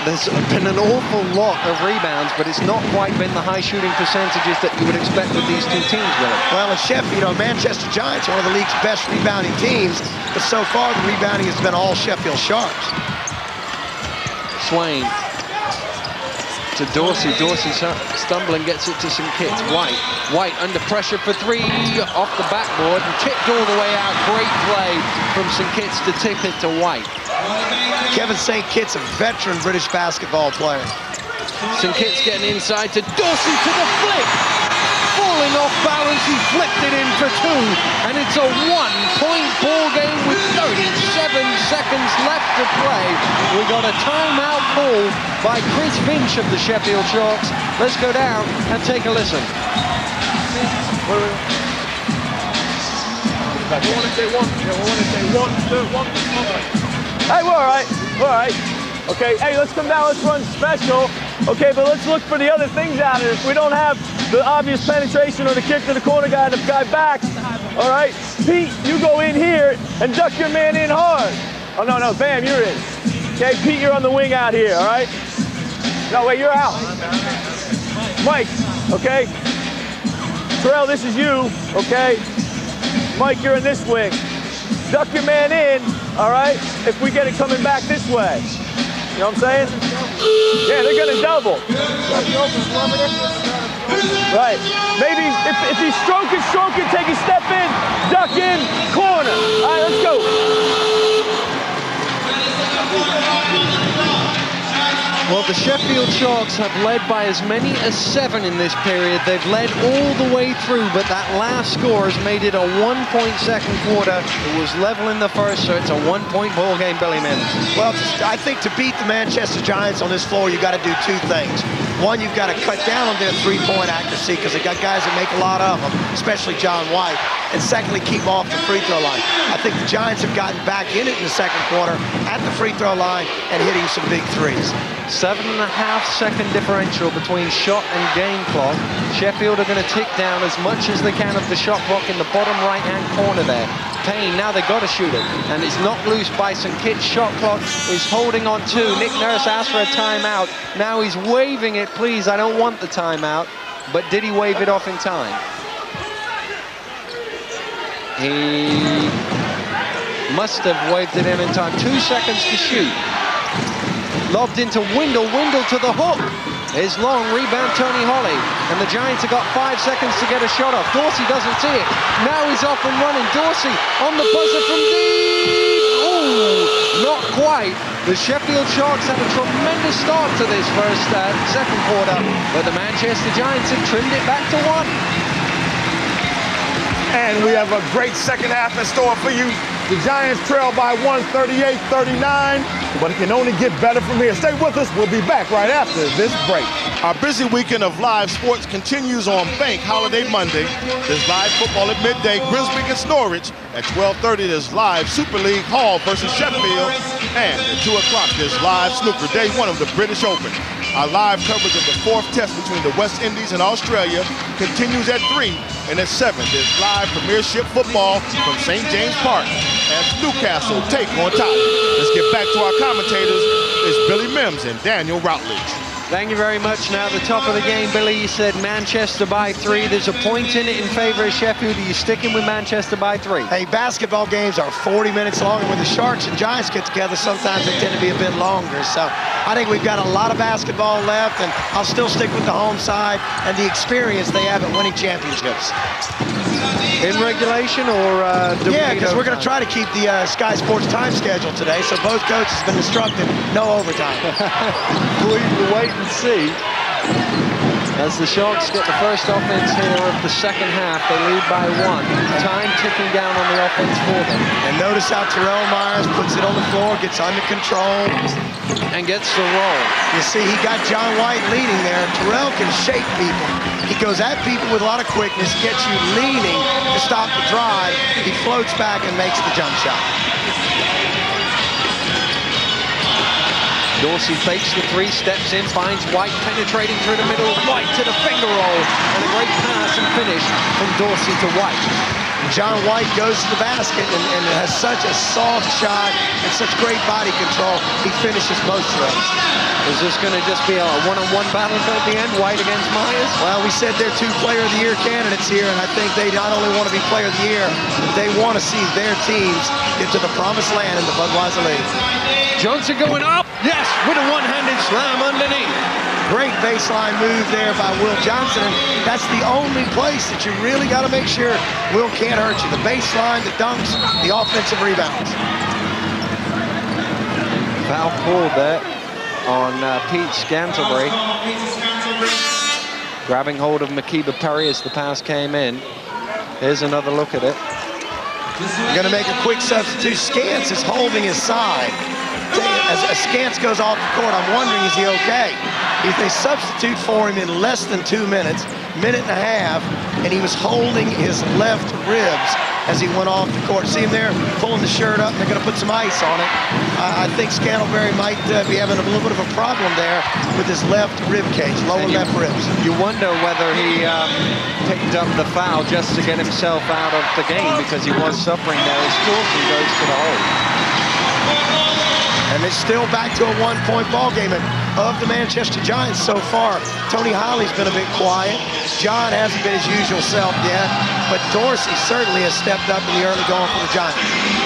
There's been an awful lot of rebounds, but it's not quite been the high shooting percentages that you would expect with these two teams, Willie. Well, in Sheffield, you know, Manchester Giants, one of the league's best rebounding teams, but so far the rebounding has been all Sheffield Sharks. Swain to Dorsey. Dorsey stumbling, gets it to St. Kitts. White under pressure for three, off the backboard and tipped all the way out. Great play from St. Kitts to tip it to White. Kevin St. Kitts, a veteran British basketball player. St. Kitts getting inside to Dorsey to the flick. Falling off balance, he flipped it in for two. And it's a one-point ball game with 37 seconds left to play. We got a timeout called by Chris Finch of the Sheffield Sharks. Let's go down and take a listen. We want to say one. Yeah, we want to say one, two, one. Hey, we're all right. We're all right. Okay, hey, let's come down. Let's run special. Okay, but let's look for the other things out of this. We don't have the obvious penetration or the kick to the corner guy and the guy back. All right, Pete, you go in here and duck your man in hard. Oh, no, Bam, you're in. Okay, Pete, you're on the wing out here, all right? No, wait, you're out. Mike, okay? Terrell, this is you, okay? Mike, you're in this wing. Duck your man in, all right, if we get it coming back this way. You know what I'm saying? Yeah, they're going to double. Right. Maybe if he's stroking, take a step in, duck in, corner. All right, let's go. Well, the Sheffield Sharks have led by as many as 7 in this period. They've led all the way through, but that last score has made it a 1-point second quarter. It was level in the first, so it's a 1-point ball game, Billy Mims. Well, I think to beat the Manchester Giants on this floor, you've got to do two things. One, you've got to cut down on their three-point accuracy because they got guys that make a lot of them, especially John White. And secondly, keep off the free throw line. I think the Giants have gotten back in it in the second quarter at the free throw line and hitting some big threes. 7.5-second differential between shot and game clock. Sheffield are going to tick down as much as they can of the shot clock in the bottom right-hand corner there. Payne, now they've got to shoot it, and it's knocked loose by St. Kitts. Shot clock is holding on to. Nick Nurse asked for a timeout. Now he's waving it. Please, I don't want the timeout. But did he wave it off in time? He must have waved it in time. 2 seconds to shoot. Lobbed into Windle to the hook. His long rebound, Tony Holly. And the Giants have got 5 seconds to get a shot off. Dorsey doesn't see it. Now he's off and running. Dorsey on the buzzer from deep. Ooh, not quite. The Sheffield Sharks had a tremendous start to this second quarter, but the Manchester Giants have trimmed it back to 1. And we have a great second half in store for you. The Giants trail by 138-39, but it can only get better from here. Stay with us. We'll be back right after this break. Our busy weekend of live sports continues on Bank Holiday Monday. There's live football at midday, Grimsby against Norwich. At 12:30, there's live Super League Hall versus Sheffield. And at 2 o'clock, there's live snooker, day 1 of the British Open. Our live coverage of the 4th test between the West Indies and Australia continues at 3. And at 7, there's live Premiership football from St. James Park as Newcastle take on Tottenham. Let's get back to our commentators. It's Billy Mims and Daniel Routledge. Thank you very much. Now, the top of the game, Billy, you said Manchester by 3. There's a point in it in favor of Sheffield. Are you sticking with Manchester by 3? Hey, basketball games are 40 minutes long, and when the Sharks and Giants get together, sometimes they tend to be a bit longer. So I think we've got a lot of basketball left, and I'll still stick with the home side and the experience they have at winning championships. In regulation, or yeah, because we're going to try to keep the Sky Sports time schedule today, so both coaches have been instructed no overtime. We will wait and see. As the Sharks get the first offense here of the second half, they lead by 1. Time ticking down on the offense for them. And notice how Terrell Myers puts it on the floor, gets under control, and gets the roll. You see, he got John White leading there. Terrell can shake people. He goes at people with a lot of quickness, gets you leaning to stop the drive. He floats back and makes the jump shot. Dorsey fakes the 3, steps in, finds White penetrating through the middle. White to the finger roll, and a great pass and finish from Dorsey to White. John White goes to the basket and has such a soft shot and such great body control. He finishes most of those. Is this going to just be a one-on-one battle at the end, White against Myers? Well, we said they're 2 Player of the Year candidates here, and I think they not only want to be Player of the Year, but they want to see their teams get to the promised land in the Budweiser League. Johnson going up, yes, with a one-handed slam underneath. Great baseline move there by Will Johnson, and that's the only place that you really got to make sure Will can't hurt you. The baseline, the dunks, the offensive rebounds. Foul called there on Pete Scantlebury. Grabbing hold of Makiba Perry as the pass came in. Here's another look at it. Going to make a quick substitute. Scants is holding his side. As Scants goes off the court, I'm wondering, is he okay? If they substitute for him in less than 2 minutes, minute and a half, and he was holding his left ribs as he went off the court. See him there pulling the shirt up, and they're going to put some ice on it. I think Scantlebury might be having a little bit of a problem there with his left rib cage, lower left ribs. You wonder whether he picked up the foul just to get himself out of the game, because he was suffering there as Dorsey goes to the hole. And it's still back to a 1-point ball game. And of the Manchester Giants so far, Tony Holly's been a bit quiet. John hasn't been his usual self yet, but Dorsey certainly has stepped up in the early going for the Giants.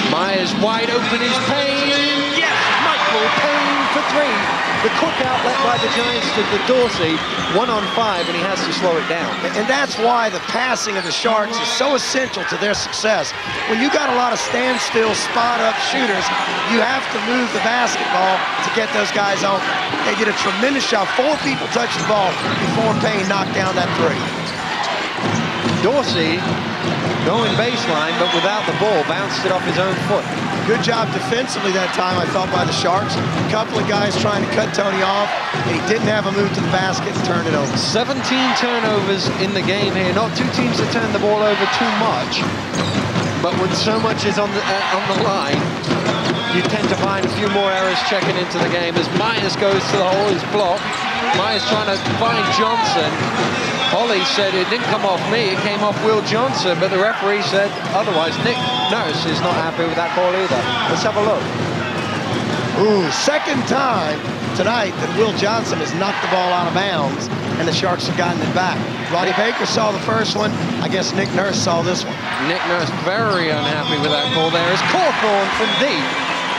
Myers wide open is Payne. Yes, Michael Payne for 3. The quick outlet by the Giants to the Dorsey, 1-on-5, and he has to slow it down. And that's why the passing of the Sharks is so essential to their success. When you got a lot of standstill, spot-up shooters, you have to move the basketball to get those guys open. They did a tremendous job. 4 people touched the ball before Payne knocked down that 3. Dorsey going baseline, but without the ball, bounced it off his own foot. Good job defensively that time, I thought, by the Sharks. A couple of guys trying to cut Tony off, and he didn't have a move to the basket and turned it over. 17 turnovers in the game here. Not 2 teams that turn the ball over too much, but when so much is on the line, you tend to find a few more errors checking into the game. As Myers goes to the hole, he's blocked. Myers trying to find Johnson. Holly said it didn't come off me, it came off Will Johnson, but the referee said otherwise. Nick Nurse is not happy with that call either. Let's have a look. Ooh, second time tonight that Will Johnson has knocked the ball out of bounds, and the Sharks have gotten it back. Roddy Baker saw the first one. I guess Nick Nurse saw this one. Nick Nurse very unhappy with that call there. As Cawthorn from deep.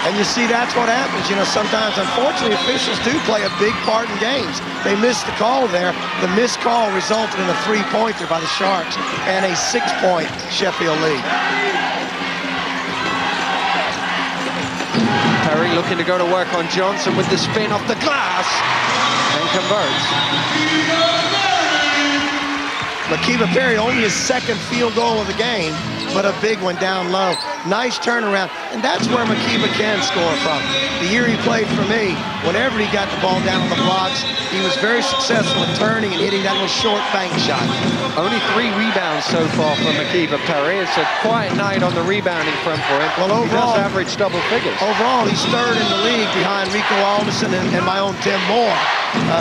And you see, that's what happens. You know, sometimes, unfortunately, officials do play a big part in games. They missed the call there. The missed call resulted in a 3-pointer by the Sharks and a 6-point Sheffield lead. Perry looking to go to work on Johnson with the spin off the glass and converts. Makiba Perry, only his second field goal of the game, but a big one down low. Nice turnaround, and that's where Makiba can score from. The year he played for me, whenever he got the ball down on the blocks, he was very successful in turning and hitting that little short bank shot. Only 3 rebounds so far for Makiba Perry. It's a quiet night on the rebounding front for him. Well, overall, he does average double figures. Overall, he's 3rd in the league behind Rico Alderson and my own Tim Moore.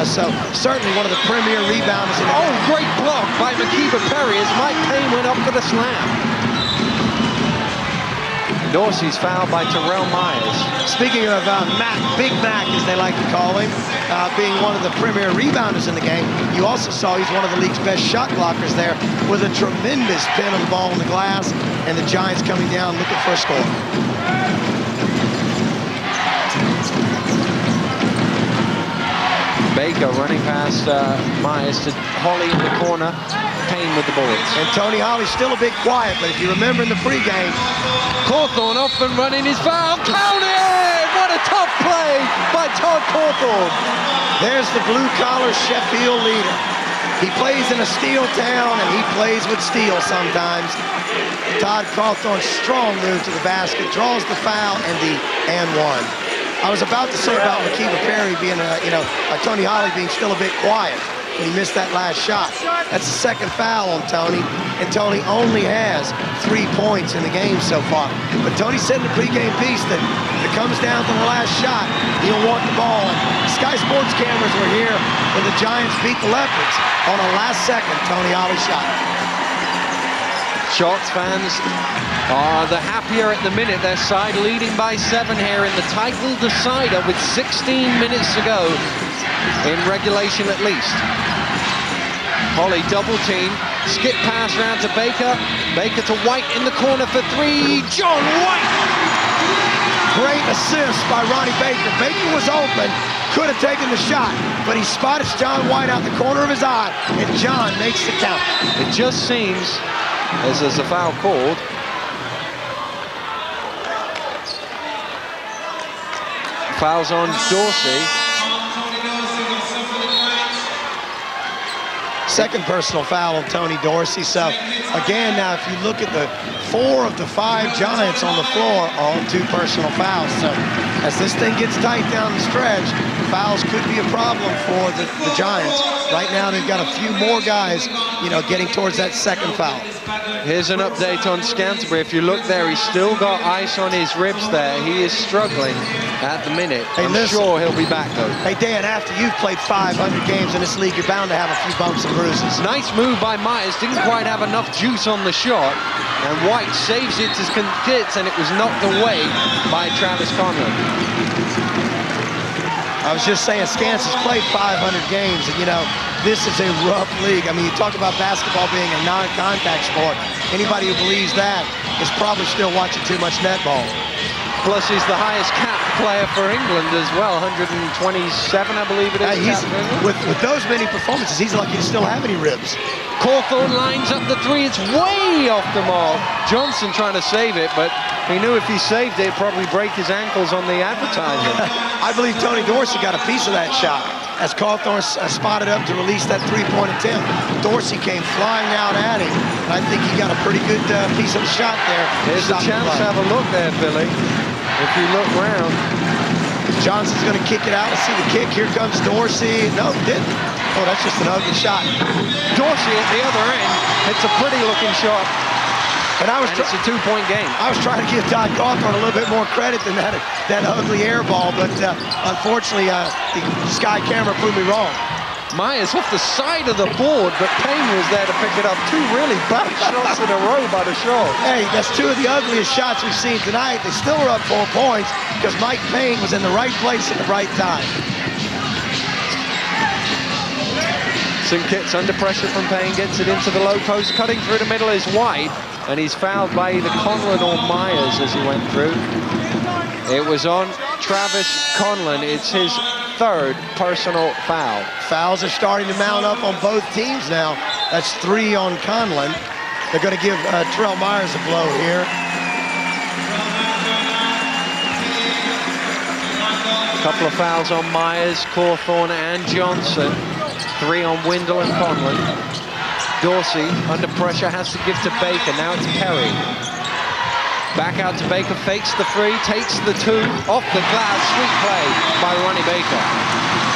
So certainly one of the premier rebounders in the game. Great block by Makiba Perry as Mike Payne went up for the slam. Dorsey's fouled by Terrell Myers. Speaking of Mac, Big Mac, as they like to call him, being one of the premier rebounders in the game, you also saw he's one of the league's best shot blockers there with a tremendous pin of the ball on the glass, and the Giants coming down looking for a score. Baker running past Myers to Holly in the corner. Payne with the boards. And Tony Holly's still a bit quiet, but if you remember in the pregame, Cawthorn off and running his foul. Counted! What a tough play by Todd Cawthorn. There's the blue-collar Sheffield leader. He plays in a steel town, and he plays with steel sometimes. Todd Cawthorn's strong move to the basket, draws the foul and the and one. I was about to say about Makiba Perry being, Tony Holly being still a bit quiet when he missed that last shot. That's the second foul on Tony, and Tony only has 3 points in the game so far. But Tony said in the pregame piece that if it comes down to the last shot, he'll want the ball. And Sky Sports cameras were here when the Giants beat the Leopards on a last-second Tony Holly shot. Shots fans are the happier at the minute. Their side leading by 7 here in the title decider with 16 minutes to go in regulation at least. Holly double team, skip pass round to Baker. Baker to White in the corner for 3. John White! Great assist by Ronnie Baker. Baker was open, could have taken the shot, but he spotted John White out the corner of his eye, and John makes the count. It just seems, as there's a foul called, fouls on Dorsey. Second personal foul on Tony Dorsey. So again, now if you look at the 4 of the 5 Giants on the floor are on 2 personal fouls. So as this thing gets tight down the stretch, fouls could be a problem for the Giants. Right now they've got a few more guys, getting towards that second foul. Here's an update on Scantlebury. If you look there, he's still got ice on his ribs there. He is struggling at the minute. Hey, I'm sure he'll be back though. Hey Dan, after you've played 500 games in this league, you're bound to have a few bumps and bruises. Nice move by Myers. Didn't quite have enough juice on the shot. And White saves it as gets, and it was knocked away by Travis Conlon. I was just saying, Scance has played 500 games, and this is a rough league. I mean, you talk about basketball being a non-contact sport. Anybody who believes that is probably still watching too much netball. Plus, he's the highest capped player for England as well, 127, I believe it is. With those many performances, he's lucky to still have any ribs. Cawthorn lines up the 3. It's way off the mark. Johnson trying to save it, but he knew if he saved it, it'd probably break his ankles on the advertising. I believe Tony Dorsey got a piece of that shot as Cawthorn spotted up to release that 3-point attempt. Dorsey came flying out at him, and I think he got a pretty good piece of the shot there. Here's a chance to have a look there, Billy. If you look round. Johnson's going to kick it out. Let's see the kick. Here comes Dorsey. No, didn't. Oh, that's just an ugly shot. Dorsey at the other end. It's a pretty looking shot. And it's a 2-point game. I was trying to give Todd Cawthorn a little bit more credit than that ugly air ball, but unfortunately, the Sky camera proved me wrong. Myers off the side of the board, but Payne was there to pick it up. 2 really bad shots in a row by the Sharks. Hey, that's 2 of the ugliest shots we've seen tonight. They still are up 4 points because Mike Payne was in the right place at the right time. St. Kitts under pressure from Payne, gets it into the low post. Cutting through the middle is White, and he's fouled by either Conlon or Myers as he went through. It was on Travis Conlon. It's his 3rd personal foul. Fouls are starting to mount up on both teams now. That's 3 on Conlon. They're going to give Terrell Myers a blow here. A couple of fouls on Myers, Cawthorn and Johnson. 3 on Windle and Conlon. Dorsey under pressure has to give to Baker. Now it's Perry. Back out to Baker, fakes the 3, takes the 2, off the glass. Sweet play by Ronnie Baker.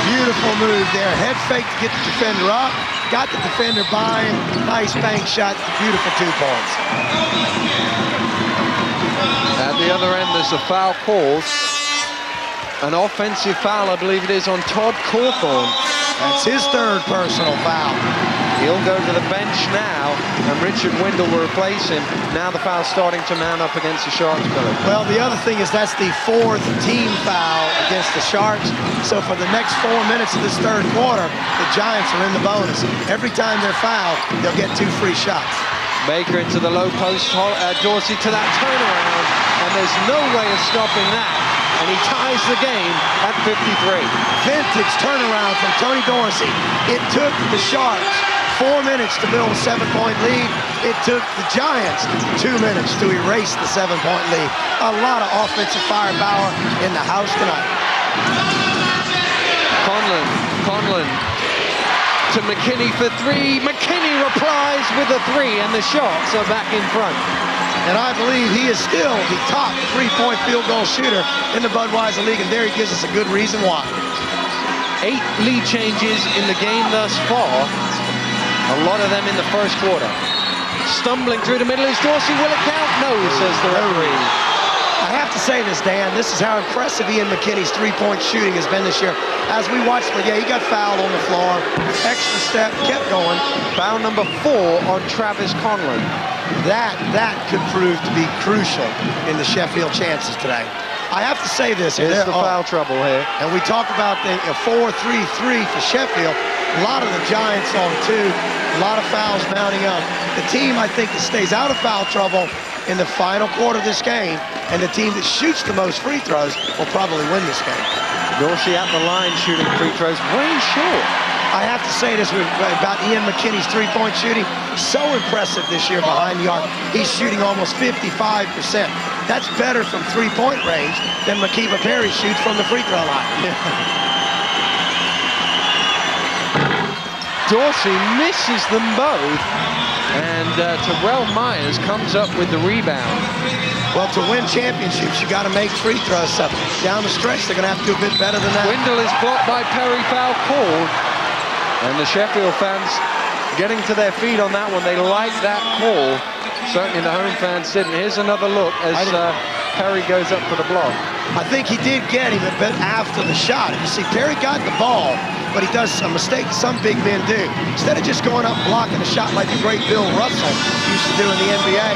Beautiful move there. Head fake to get the defender up. Got the defender by him. Nice bank shot. Beautiful 2 points. At the other end, there's a foul called. An offensive foul, I believe it is, on Todd Cawthorn. That's his 3rd personal foul. He'll go to the bench now, and Richard Wendell will replace him. Now the foul's starting to mount up against the Sharks, Billy. Well, the other thing is that's the 4th team foul against the Sharks. So for the next 4 minutes of this third quarter, the Giants are in the bonus. Every time they're fouled, they'll get 2 free shots. Baker into the low post, Dorsey to that turnaround, and there's no way of stopping that. And he ties the game at 53. Vintage turnaround from Tony Dorsey. It took the Sharks 4 minutes to build a 7-point lead. It took the Giants 2 minutes to erase the 7-point lead. A lot of offensive firepower in the house tonight. Conlon to McKinney for 3. McKinney replies with a 3, and the Sharks are back in front. And I believe he is still the top 3-point field goal shooter in the Budweiser League, and there he gives us a good reason why. 8 lead changes in the game thus far, a lot of them in the first quarter. Stumbling through the middle is Dorsey. Will it count? No, says the referee. I have to say this, Dan, this is how impressive Ian McKinney's 3-point shooting has been this year. As we watched, he got fouled on the floor, extra step, kept going. Foul number 4 on Travis Conlon. That could prove to be crucial in the Sheffield chances today. I have to say this. Here's the foul trouble here. And we talk about the 4-3-3 for Sheffield. A lot of the Giants on 2, a lot of fouls mounting up. The team, I think, that stays out of foul trouble in the final quarter of this game, and the team that shoots the most free throws will probably win this game. Dorsey at the line shooting free throws way short. I have to say this about Ian McKinney's 3-point shooting. So impressive this year behind the arc. He's shooting almost 55%. That's better from 3-point range than Makiba Perry shoots from the free throw line. Dorsey misses them both, and Terrell Myers comes up with the rebound. Well, to win championships, you got to make free throws. So down the stretch, they're going to have to do a bit better than that. Wendell is blocked by Perry, foul called. And the Sheffield fans getting to their feet on that one. They like that call. Certainly the home fans didn't. Here's another look as Perry goes up for the block. I think he did get him a bit after the shot. You see, Perry got the ball, but he does a mistake that some big men do. Instead of just going up blocking a shot like the great Bill Russell used to do in the NBA,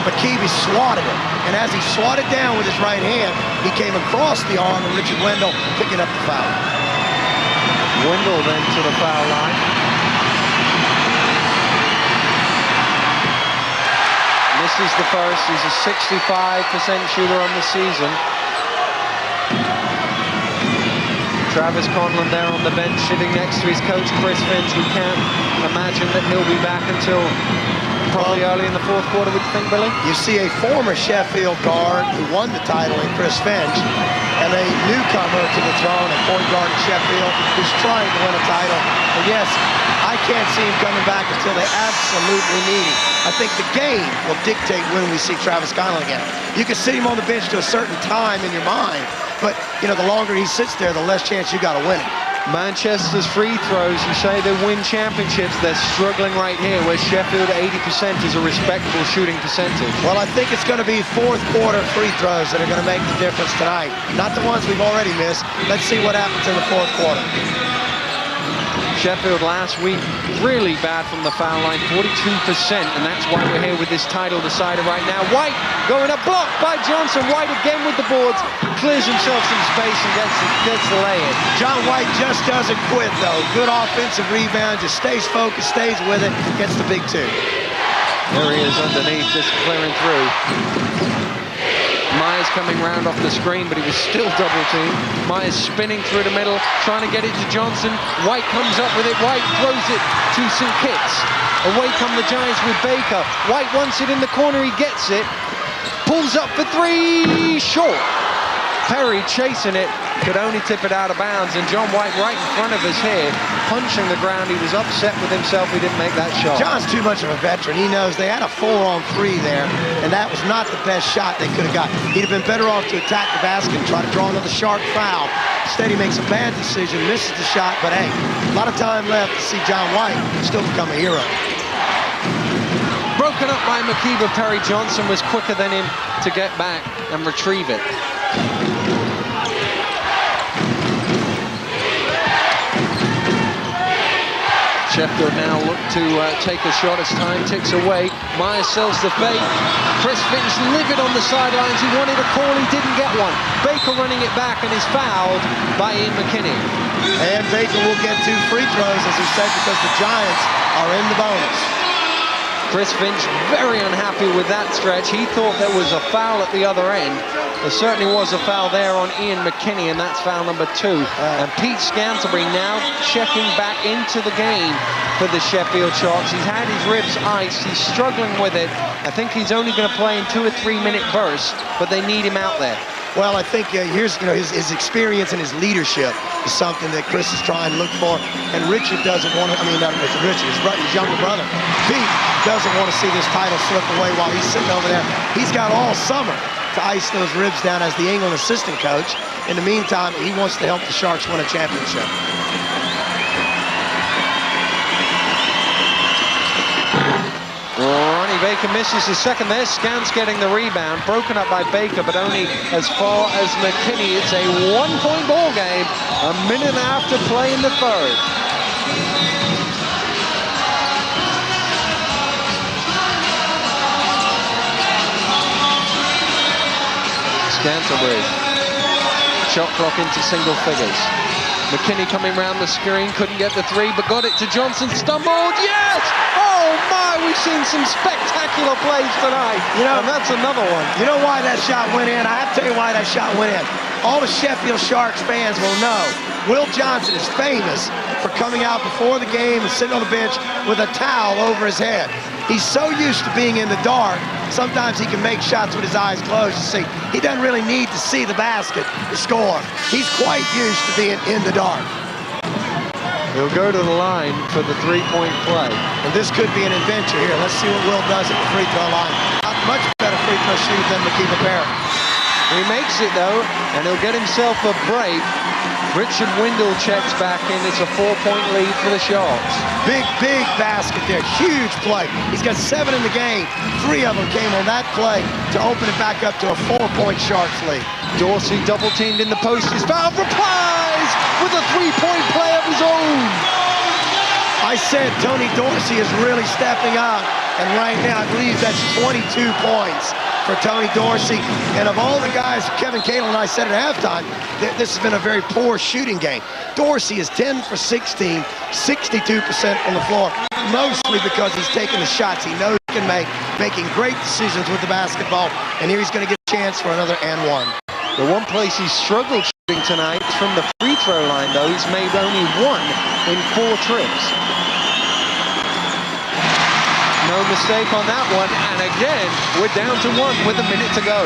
McKeevy swatted it. And as he swatted down with his right hand, he came across the arm of Richard Wendell, picking up the foul. Wendell then to the foul line. Misses the first. He's a 65% shooter on the season. Travis Conlon there on the bench, sitting next to his coach, Chris Finch. We can't imagine that he'll be back until probably early in the fourth quarter, would you think, Billy? You see a former Sheffield guard who won the title in Chris Finch, and a newcomer to the throne, a point guard in Sheffield, who's trying to win a title. And yes, I can't see him coming back until they absolutely need him. I think the game will dictate when we see Travis Conlon again. You can sit him on the bench to a certain time in your mind, but the longer he sits there, the less chance you got to win it. Manchester's free throws, you say they win championships, they're struggling right here, where Sheffield 80% is a respectable shooting percentage. Well, I think it's going to be fourth quarter free throws that are going to make the difference tonight. Not the ones we've already missed. Let's see what happens in the fourth quarter. Sheffield last week really bad from the foul line, 42%, and that's why we're here with this title decider right now. White going up, blocked by Johnson. White again with the boards, clears himself some space and gets the lay-in. John White just doesn't quit, though. Good offensive rebound, just stays focused, stays with it, gets the big 2. There he is underneath, just clearing through. Myers coming round off the screen, but he was still double-teamed. Myers spinning through the middle, trying to get it to Johnson. White comes up with it. White throws it to St. Kitts. Away come the Giants with Baker. White wants it in the corner. He gets it. Pulls up for 3. Short. Perry chasing it. Could only tip it out of bounds. And John White right in front of us here, punching the ground. He was upset with himself. He didn't make that shot. John's too much of a veteran. He knows they had a 4-on-3 there, and that was not the best shot they could have got. He'd have been better off to attack the basket and try to draw another sharp foul. Instead, he makes a bad decision, misses the shot, but hey, a lot of time left to see John White still become a hero. Broken up by Makiba. Perry. Johnson was quicker than him to get back and retrieve it. Sheffield now look to take a shot as time ticks away. Myers sells the bait. Chris Finch livid on the sidelines. He wanted a call, he didn't get one. Baker running it back and is fouled by Ian McKinney. And Baker will get 2 free throws, as we said, because the Giants are in the bonus. Chris Finch very unhappy with that stretch. He thought there was a foul at the other end. There certainly was a foul there on Ian McKinney, and that's foul number 2. And Pete Scantlebury now checking back into the game for the Sheffield Sharks. He's had his ribs iced. He's struggling with it. I think he's only going to play in 2 or 3 minute bursts, but they need him out there. Well, I think here's his experience and his leadership is something that Chris is trying to look for, and Richard doesn't want to. I mean, not Richard, his younger brother, Pete, doesn't want to see this title slip away while he's sitting over there. He's got all summer to ice those ribs down as the England assistant coach. In the meantime, he wants to help the Sharks win a championship. Ronnie Baker misses his second there. Scans getting the rebound. Broken up by Baker, but only as far as McKinney. It's a 1-point ball game. A minute and a half to play in the third. Scantlebury. Shot clock into single figures. McKinney coming round the screen, couldn't get the 3, but got it to Johnson. Stumbled, yes! Oh my, we've seen some spectacular plays tonight. You know, and that's another one. You know why that shot went in? I have to tell you why that shot went in. All the Sheffield Sharks fans will know Will Johnson is famous for coming out before the game and sitting on the bench with a towel over his head. He's so used to being in the dark, sometimes he can make shots with his eyes closed. You see, he doesn't really need to see the basket to score. He's quite used to being in the dark. He'll go to the line for the 3-point play. And this could be an adventure here. Let's see what Will does at the free throw line. Not much better free throw shooter than McKeever Barrett. He makes it though, and he'll get himself a break. Richard Windle checks back in. It's a 4-point lead for the Sharks. Big basket there. Huge play. He's got 7 in the game. 3 of them came on that play to open it back up to a 4-point Sharks lead. Dorsey double teamed in the post. Is fouled. Replies with a 3-point play of his own. I said Tony Dorsey is really stepping up, and right now I believe that's 22 points for Tony Dorsey. And of all the guys, Kevin Cahill and I said at halftime, this has been a very poor shooting game. Dorsey is 10 for 16, 62% on the floor, mostly because he's taking the shots he knows he can make, making great decisions with the basketball, and here he's going to get a chance for another and one. The one place he's struggled shooting tonight is from the free throw line, though. He's made only 1 in 4 trips. No mistake on that one, and again, we're down to 1 with a minute to go.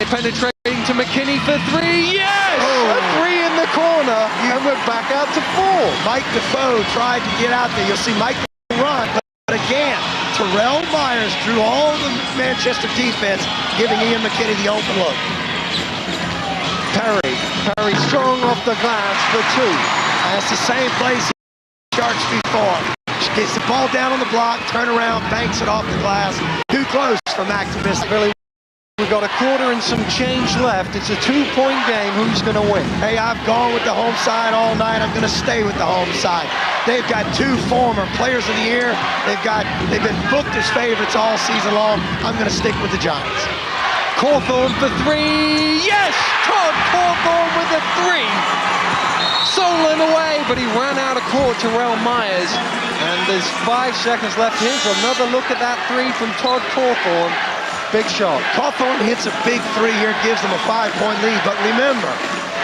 Penetrating to McKinney for 3, yes! Oh. A 3 in the corner, and we're back out to 4. Mike Defoe tried to get out there. You'll see Mike Defoe run, but again, Terrell Myers drew all the Manchester defense, giving Ian McKinney the open look. Perry strong off the glass for 2. That's the same place Sharks before. Gets the ball down on the block, turn around, banks it off the glass. Too close for Mac to miss. Really, we've got a quarter and some change left. It's a 2-point game. Who's going to win? Hey, I've gone with the home side all night. I'm going to stay with the home side. They've got 2 former players of the year. They've been booked as favorites all season long. I'm going to stick with the Giants. Cawthorn for 3. Yes! Todd Cawthorn with a 3. Stolen away, but he ran out of court, Terrell Myers. And there's 5 seconds left. Here's another look at that 3 from Todd Cawthorn. Big shot. Cawthorn hits a big 3 here, gives them a 5-point lead. But remember,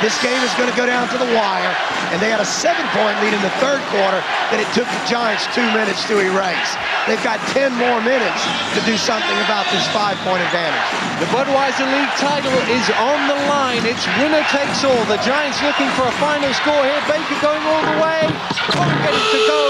this game is going to go down to the wire, and they had a 7-point lead in the 3rd quarter that it took the Giants 2 minutes to erase. They've got 10 more minutes to do something about this 5-point advantage. The Budweiser League title is on the line. It's winner takes all. The Giants looking for a final score here. Baker going all the way. Can't get it to go.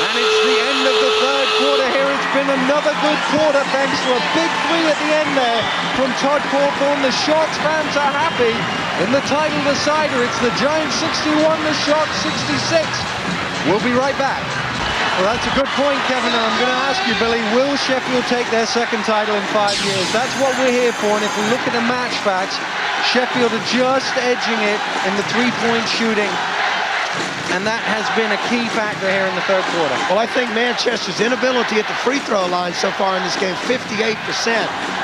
And it's the end of the 3rd quarter here. It's been another good quarter thanks to a big 3 at the end there from Todd Cawthorn. The Sharks fans are happy. In the title decider, it's the Giants 61, the Sharks 66. We'll be right back. Well, that's a good point, Kevin. And I'm going to ask you, Billy, will Sheffield take their 2nd title in 5 years? That's what we're here for. And if we look at the match facts, Sheffield are just edging it in the 3-point shooting. and that has been a key factor here in the third quarter. Well, I think Manchester's inability at the free throw line so far in this game, 58%,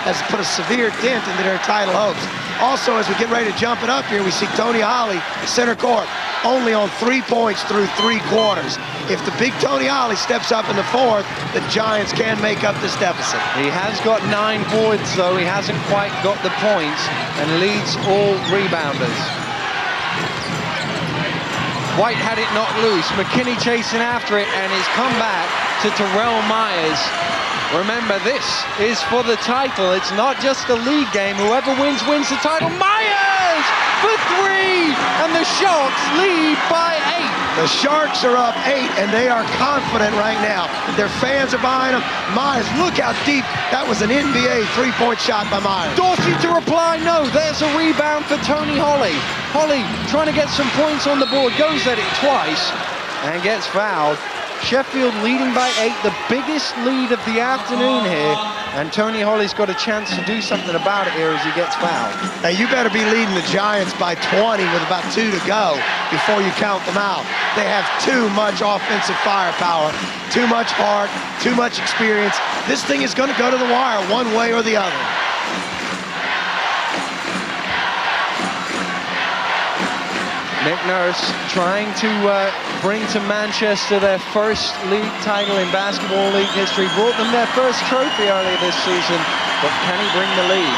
has put a severe dent into their title hopes. Also, as we get ready to jump it up here, we see Tony Holly, center court, only on 3 points through 3 quarters. If the big Tony Holly steps up in the fourth, the Giants can make up this deficit. He has got 9 points, though. He hasn't quite got the points and leads all rebounders. White had it knocked loose. McKinney chasing after it, and he's come back to Terrell Myers. Remember, this is for the title. It's not just a league game. Whoever wins, wins the title. Myers for 3, and the Sharks lead by 8. The Sharks are up 8, and they are confident right now. Their fans are behind them. Myers, look how deep. That was an NBA three-point shot by Myers. Dorsey to reply, no. There's a rebound for Tony Holly. Holly trying to get some points on the board, goes at it twice, and gets fouled. Sheffield leading by 8, the biggest lead of the afternoon here, and Tony Holly's got a chance to do something about it here as he gets fouled. Now you better be leading the Giants by 20 with about 2 to go before you count them out. They have too much offensive firepower, too much heart, too much experience. This thing is going to go to the wire one way or the other. Nick Nurse trying to bring to Manchester their first league title in basketball league history. Brought them their first trophy earlier this season, but can he bring the lead?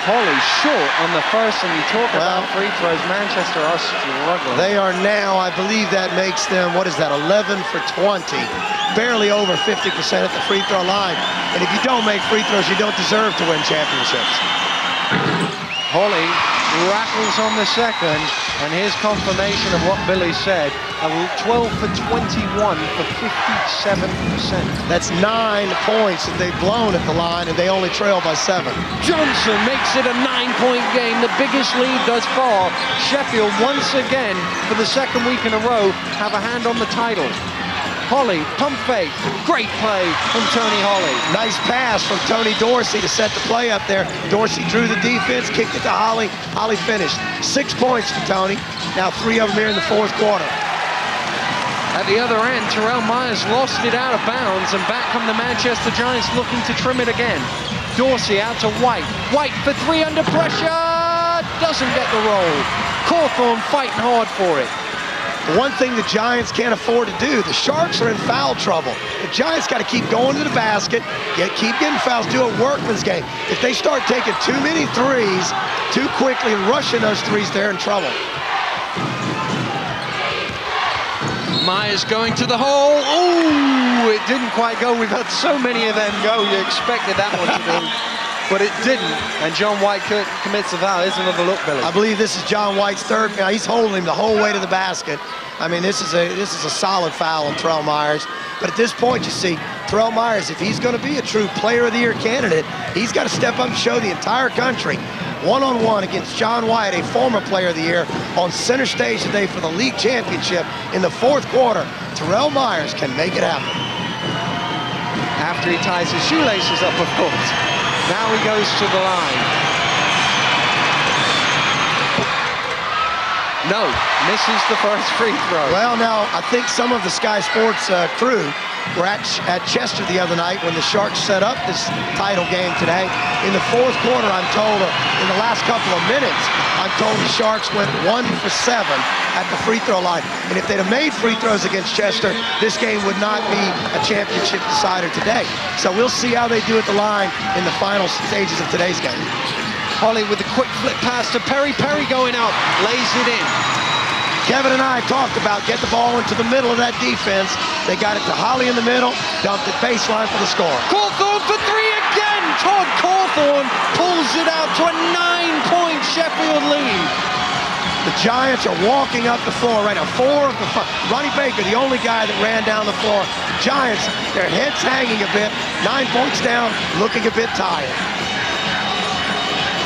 Holly short on the first, and you talk about free throws. Manchester are struggling. They are now, I believe that makes them, what is that, 11 for 20. Barely over 50% at the free throw line. And if you don't make free throws, you don't deserve to win championships. Holly rattles on the second, and here's confirmation of what Billy said. 12 for 21 for 57%. That's 9 points that they've blown at the line, and they only trail by 7. Johnson makes it a 9-point game, the biggest lead thus far. Sheffield once again, for the second week in a row, have a hand on the title. Holly, pump fake, great play from Tony Holly. Nice pass from Tony Dorsey to set the play up there. Dorsey drew the defense, kicked it to Holly. Holly finished. 6 points for Tony. Now 3 of them here in the fourth quarter. At the other end, Terrell Myers lost it out of bounds, and back come the Manchester Giants looking to trim it again. Dorsey out to White. White for 3 under pressure. Doesn't get the roll. Cawthorn fighting hard for it. One thing the Giants can't afford to do, the Sharks are in foul trouble. The Giants got to keep going to the basket, keep getting fouls, do a workman's game. If they start taking too many threes too quickly and rushing those threes, they're in trouble. Myers going to the hole. Ooh, it didn't quite go. We've had so many of them go. You expected that one to do. But it didn't, and John White commits a foul. Here's another look, Billy. I believe this is John White's third. Now he's holding him the whole way to the basket. I mean, this is a solid foul on Terrell Myers. But at this point, you see, Terrell Myers, if he's going to be a true Player of the Year candidate, he's got to step up and show the entire country, one-on-one against John White, a former Player of the Year, on center stage today for the league championship in the fourth quarter. Terrell Myers can make it happen. After he ties his shoelaces up, of course. Now he goes to the line. No, misses the first free throw. Well, now, I think some of the Sky Sports crew were at Chester the other night when the Sharks set up this title game today. In the fourth quarter, I'm told, in the last couple of minutes, I'm told the Sharks went 1 for 7 at the free throw line. And if they'd have made free throws against Chester, this game would not be a championship decider today. So we'll see how they do at the line in the final stages of today's game. Holly with a quick flip pass to Perry. Perry going out, lays it in. Kevin and I talked about get the ball into the middle of that defense. They got it to Holly in the middle, dumped it baseline for the score. Cawthorn for 3 again. Todd Cawthorn pulls it out to a 9-point Sheffield lead. The Giants are walking up the floor right now. 4 of the 5. Ronnie Baker, the only guy that ran down the floor. Giants, their heads hanging a bit. 9 points down, looking a bit tired.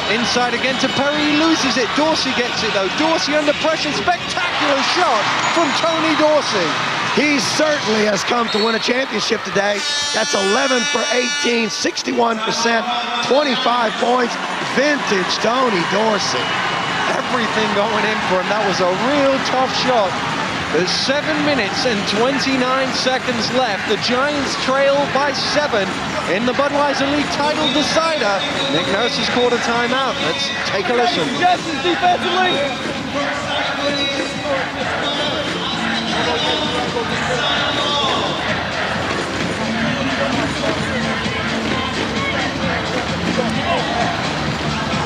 Inside again to Perry, he loses it. Dorsey gets it though. Dorsey under pressure, spectacular shot from Tony Dorsey. He certainly has come to win a championship today. That's 11 for 18, 61%, 25 points. Vintage Tony Dorsey. everything going in for him. That was a real tough shot. There's 7 minutes and 29 seconds left. The Giants trail by 7 in the Budweiser League title decider. Nick Nurse has called a timeout. Let's take a listen. Suggestions defensively.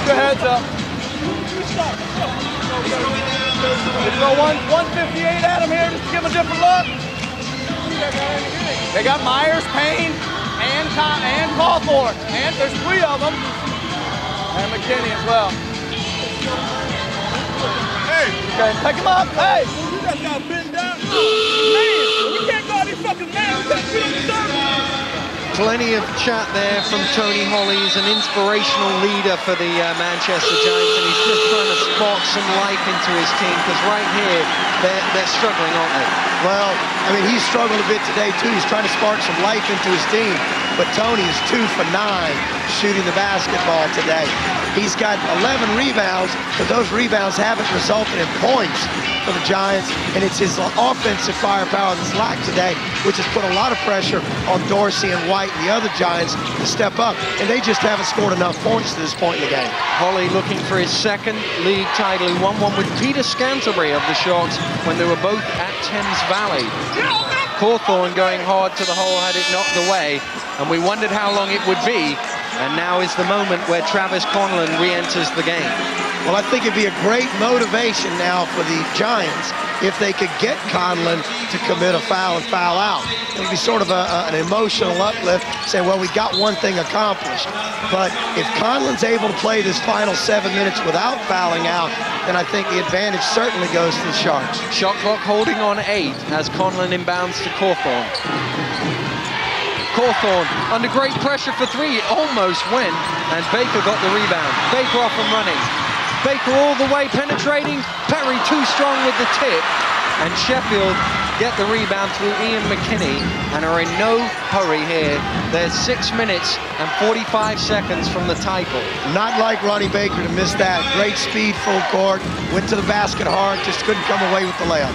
Good heads up. Let's go 158 at him here, just give him a different look. They got Myers, Payne, and Cawthorn. And there's 3 of them. And McKinney as well. Hey! Okay, pick him up. Hey! You guys got bent down. Man, we can't go out these fucking men. We got to be on the service. Plenty of chat there from Tony Holley. He's an inspirational leader for the Manchester Giants, and he's just trying to spark some life into his team, because right here, they're struggling, aren't they? Well, I mean, he's struggled a bit today, too. He's trying to spark some life into his team. But Tony is 2 for 9 shooting the basketball today. He's got 11 rebounds, but those rebounds haven't resulted in points for the Giants, and it's his offensive firepower that's lacked today, which has put a lot of pressure on Dorsey and White and the other Giants to step up, and they just haven't scored enough points to this point in the game. Holley looking for his 2nd league title. He won one with Peter Scantlebury of the Sharks when they were both at Thames Valley. Cawthorn going hard to the hole, had it knocked away, and we wondered how long it would be, and now is the moment where Travis Conlon re-enters the game. Well, I think it'd be a great motivation now for the Giants if they could get Conlon to commit a foul and foul out. It would be sort of an emotional uplift, saying, well, we got one thing accomplished. But if Conlon's able to play this final 7 minutes without fouling out, then I think the advantage certainly goes to the Sharks. Shot clock holding on 8 as Conlon inbounds to Cawthorn. Cawthorn under great pressure for 3. It almost went, and Baker got the rebound. Baker off and running. Baker all the way penetrating. Perry too strong with the tip. And Sheffield get the rebound through Ian McKinney and are in no hurry here. They're 6 minutes and 45 seconds from the title. Not like Ronnie Baker to miss that. Great speed, full court. Went to the basket hard, just couldn't come away with the layup.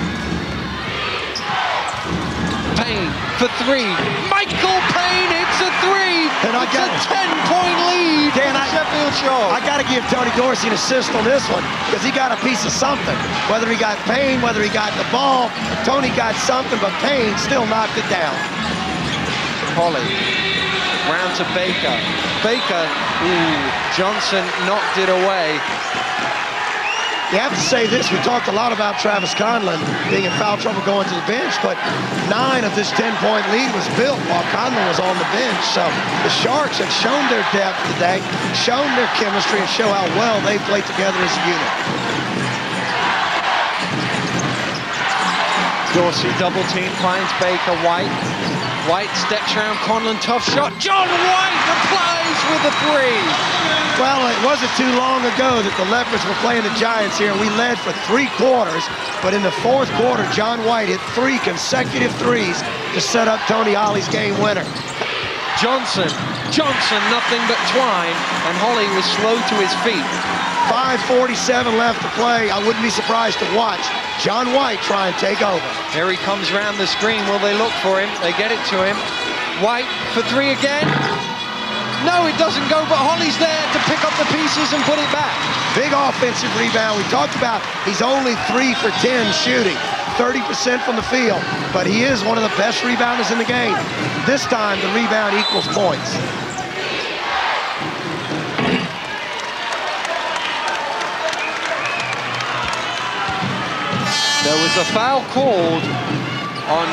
Payne for 3. Michael Payne hits a 3. And I got a 10-point lead for the Sheffield Sharks. I got to give Tony Dorsey an assist on this one, because he got a piece of something. Whether he got Payne, whether he got the ball, Tony got something, but Payne still knocked it down. Holley round to Baker. Baker, Johnson knocked it away. You have to say this, we talked a lot about Travis Conlon being in foul trouble going to the bench, but 9 of this 10-point lead was built while Conlon was on the bench. So the Sharks have shown their depth today, shown their chemistry, and show how well they play together as a unit. Dorsey double team, finds Baker. White. White steps around Conlon, tough shot. John White replies with a 3. Well, it wasn't too long ago that the Leopards were playing the Giants here, and we led for 3 quarters, but in the 4th quarter, John White hit 3 consecutive threes to set up Tony Holley's game winner. Johnson, nothing but twine, and Holley was slow to his feet. 5:47 left to play. I wouldn't be surprised to watch John White try and take over. Here he comes around the screen. Will they look for him? They get it to him. White for 3 again. No, it doesn't go, but Holley's there to pick up the pieces and put it back. Big offensive rebound. We talked about he's only 3 for 10 shooting, 30% from the field, but he is one of the best rebounders in the game. This time, the rebound equals points. There was a foul called on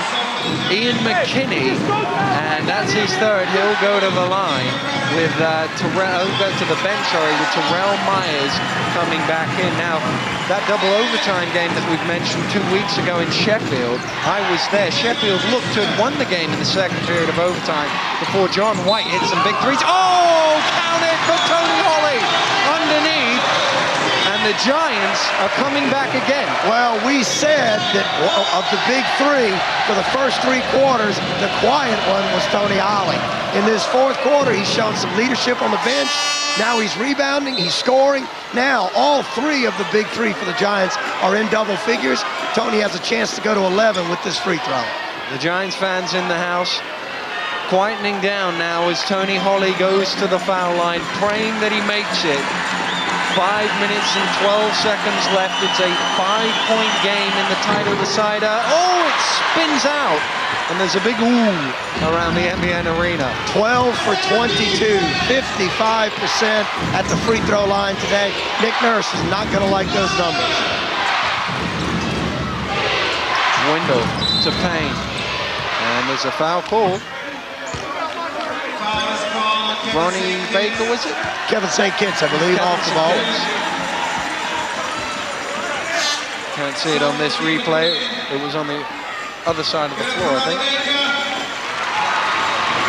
Ian McKinney, and that's his 3rd. He'll go to the line with he'll go to the bench, with Terrell Myers coming back in. Now, that double overtime game that we've mentioned 2 weeks ago in Sheffield, I was there. Sheffield looked to have won the game in the 2nd period of overtime before John White hit some big 3s. Oh, count it for Tony Holley underneath. And the Giants are coming back again. Well, we said that of the big three, for the first 3 quarters, the quiet one was Tony Holly. In this 4th quarter, he's shown some leadership on the bench. Now he's rebounding, he's scoring. Now all 3 of the big 3 for the Giants are in double figures. Tony has a chance to go to 11 with this free throw. The Giants fans in the house quietening down now as Tony Holly goes to the foul line, praying that he makes it. 5 minutes and 12 seconds left. It's a 5-point game in the title decider. Oh, it spins out. And there's a big ooh around the MBN Arena. 12 for 22, 55% at the free throw line today. Nick Nurse is not going to like those numbers. Wendell to Payne. And there's a foul call. Ronnie Baker, was it? Kevin St. Kitts, I believe, off the ball. Can't see it on this replay. It was on the other side of the floor, I think.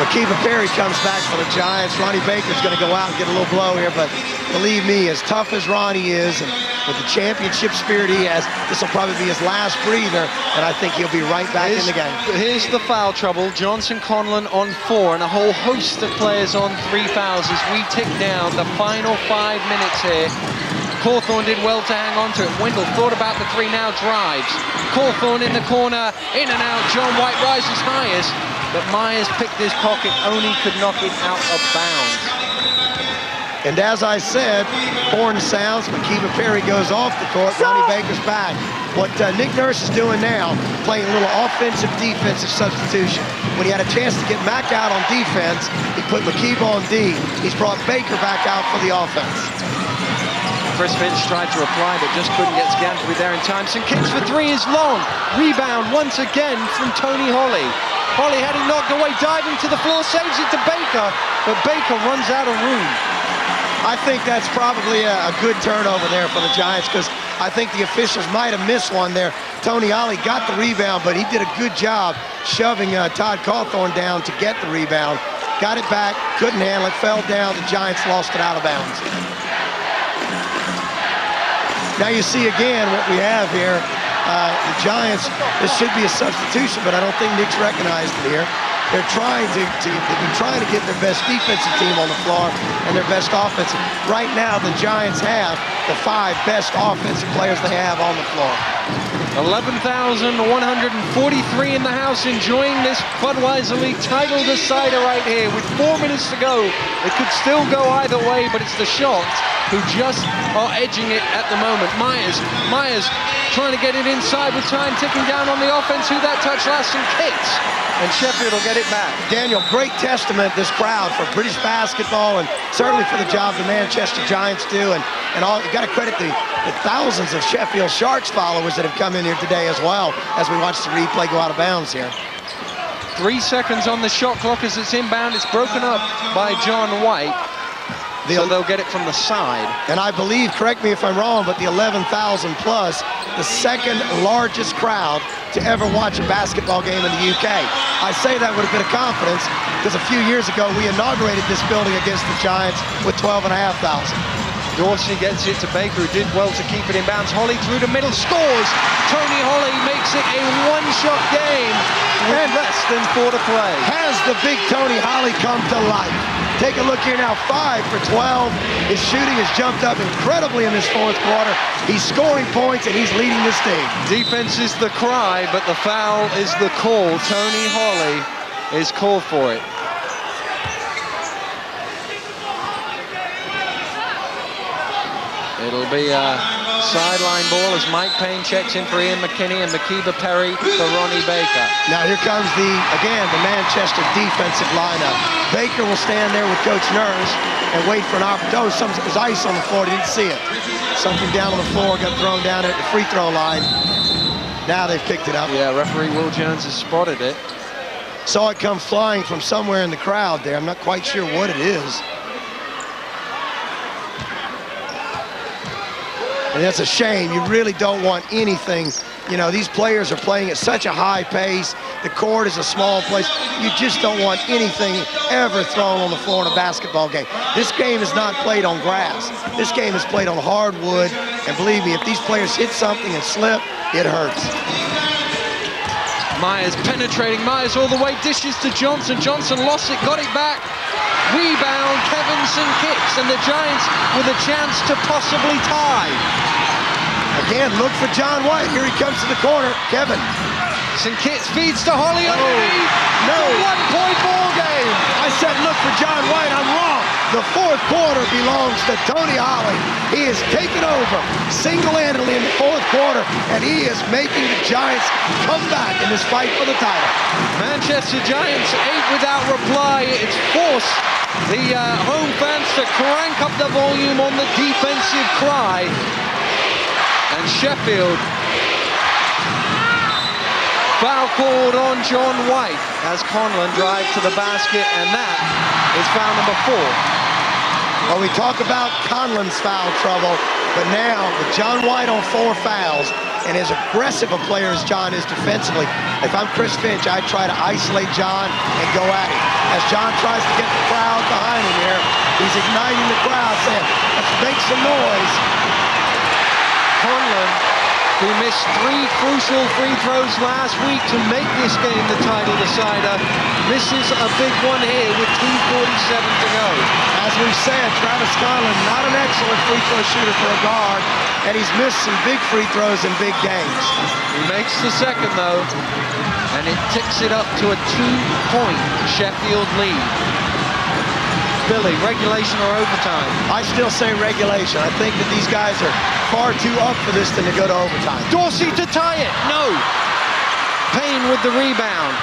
Makiba Perry comes back for the Giants. Ronnie Baker's going to go out and get a little blow here, but believe me, as tough as Ronnie is, and with the championship spirit he has, this will probably be his last breather, and I think he'll be right back in the game. Here's the foul trouble. Johnson Conlon on 4, and a whole host of players on 3 fouls as we tick down the final 5 minutes here. Cawthorn did well to hang on to it. Wendell thought about the 3, now drives. Cawthorn in the corner, in and out. John White rises highest, but Myers picked his pocket, only could knock it out of bounds. And as I said, horn sounds, Makiba Perry goes off the court, Ronnie Baker's back. What Nick Nurse is doing now, playing a little offensive-defensive substitution. When he had a chance to get Mack out on defense, he put Makiba on D. He's brought Baker back out for the offense. Chris Finch tried to reply, but just couldn't get Scantlebury there in time. St. Kitts for 3 is long. Rebound once again from Tony Holly. Holly had it knocked away, diving to the floor, saves it to Baker, but Baker runs out of room. I think that's probably a good turnover there for the Giants, because I think the officials might have missed one there. Tony Holly got the rebound, but he did a good job shoving Todd Cawthorn down to get the rebound. Got it back, couldn't handle it, fell down. The Giants lost it out of bounds. Now you see again what we have here. The Giants, this should be a substitution, but I don't think Nick's recognized it here. They're trying to get their best defensive team on the floor and their best offensive. Right now, the Giants have the 5 best offensive players they have on the floor. 11,143 in the house enjoying this Budweiser League title decider right here with 4 minutes to go. It could still go either way, but it's the Sharks who just are edging it at the moment. Myers trying to get it inside with time ticking down on the offense. Who that touch last? St. Kitts. And Sheffield will get it back. Daniel, great testament, this crowd, for British basketball and certainly for the job the Manchester Giants do. And all, you got to credit the thousands of Sheffield Sharks followers that have come in here today as well as we watch the replay go out of bounds here. 3 seconds on the shot clock as it's inbound. It's broken up by John White. So they'll get it from the side. And I believe, correct me if I'm wrong, but the 11,000 plus, the second largest crowd to ever watch a basketball game in the UK. I say that with a bit of confidence because a few years ago we inaugurated this building against the Giants with 12,500. Dorsey gets it to Baker, who did well to keep it in bounds. Holly through the middle, scores! Tony Holly makes it a one-shot game with less than 4 to play. Has the big Tony Holly come to life? Take a look here now, 5 for 12. His shooting has jumped up incredibly in this 4th quarter. He's scoring points and he's leading this team. Defense is the cry, but the foul is the call. Tony Holly is called for it. It'll be a sideline ball as Mike Payne checks in for Ian McKinney and Makiba Perry for Ronnie Baker. Now here comes the Manchester defensive lineup. Baker will stand there with Coach Nurse and wait for an opportunity. Oh, there's ice on the floor, didn't see it. Something down on the floor got thrown down at the free throw line. Now they've picked it up. Yeah, referee Will Jones has spotted it. Saw it come flying from somewhere in the crowd there. I'm not quite sure what it is. And that's a shame. You really don't want anything. You know, these players are playing at such a high pace. The court is a small place. You just don't want anything ever thrown on the floor in a basketball game. This game is not played on grass. This game is played on hardwood, And believe me, if these players hit something and slip, it hurts. Myers penetrating, Myers all the way, dishes to Johnson. Johnson lost it, got it back. Rebound, Kevinson kicks, and the Giants with a chance to possibly tie. Again, look for John White. Here he comes to the corner. Kevin. St. Kitts feeds to Holly underneath. No. It's a 1-point ball game. I said look for John White. I'm wrong. The fourth quarter belongs to Tony Holly. He is taking over single-handedly in the fourth quarter, and he is making the Giants come back in this fight for the title. Manchester Giants 8 without reply. It's forced the home fans to crank up the volume on the defensive cry. And Sheffield, foul called on John White as Conlon drives to the basket, and that is foul number 4. Well, we talk about Conlon's foul trouble, but now with John White on 4 fouls, and as aggressive a player as John is defensively, if I'm Chris Finch, I'd try to isolate John and go at him. As John tries to get the crowd behind him here, he's igniting the crowd, saying, let's make some noise. Conlon, who missed 3 crucial free throws last week to make this game the title decider, misses a big one here with 2:47 to go. As we've said, Travis Conlon, not an excellent free throw shooter for a guard, and he's missed some big free throws in big games. He makes the second, though, and it ticks it up to a 2-point Sheffield lead. Billy, regulation or overtime? I still say regulation. I think that these guys are far too up for this than to go to overtime. Dorsey to tie it. No. Payne with the rebound.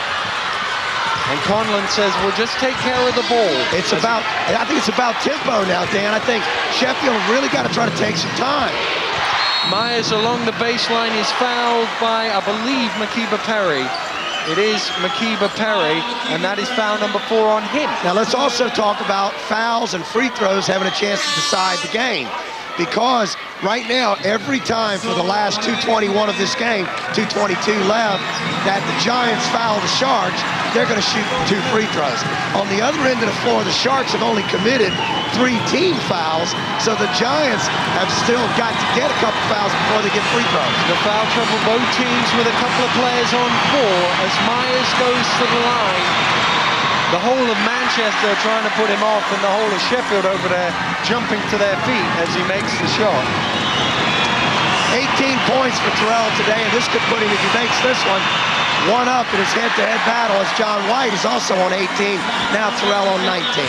And Conlon says, we'll just take care of the ball. I think it's about tempo now, Dan. I think Sheffield really got to try to take some time. Myers along the baseline is fouled by, I believe, Makiba Perry. It is Makiba Perry, and that is foul number 4 on him. Now let's also talk about fouls and free throws having a chance to decide the game. Because right now, every time for the last 2:21 of this game, 2:22 left, that the Giants foul the Sharks, they're going to shoot 2 free throws. On the other end of the floor, the Sharks have only committed 3 team fouls, so the Giants have still got to get a couple fouls before they get free throws. The foul trouble, both teams with a couple of players on 4 as Myers goes to the line. The whole of Manchester trying to put him off, and the whole of Sheffield over there jumping to their feet as he makes the shot. 18 points for Terrell today, and this could put him, if he makes this one up in his head-to-head battle, as John White is also on 18, now Terrell on 19.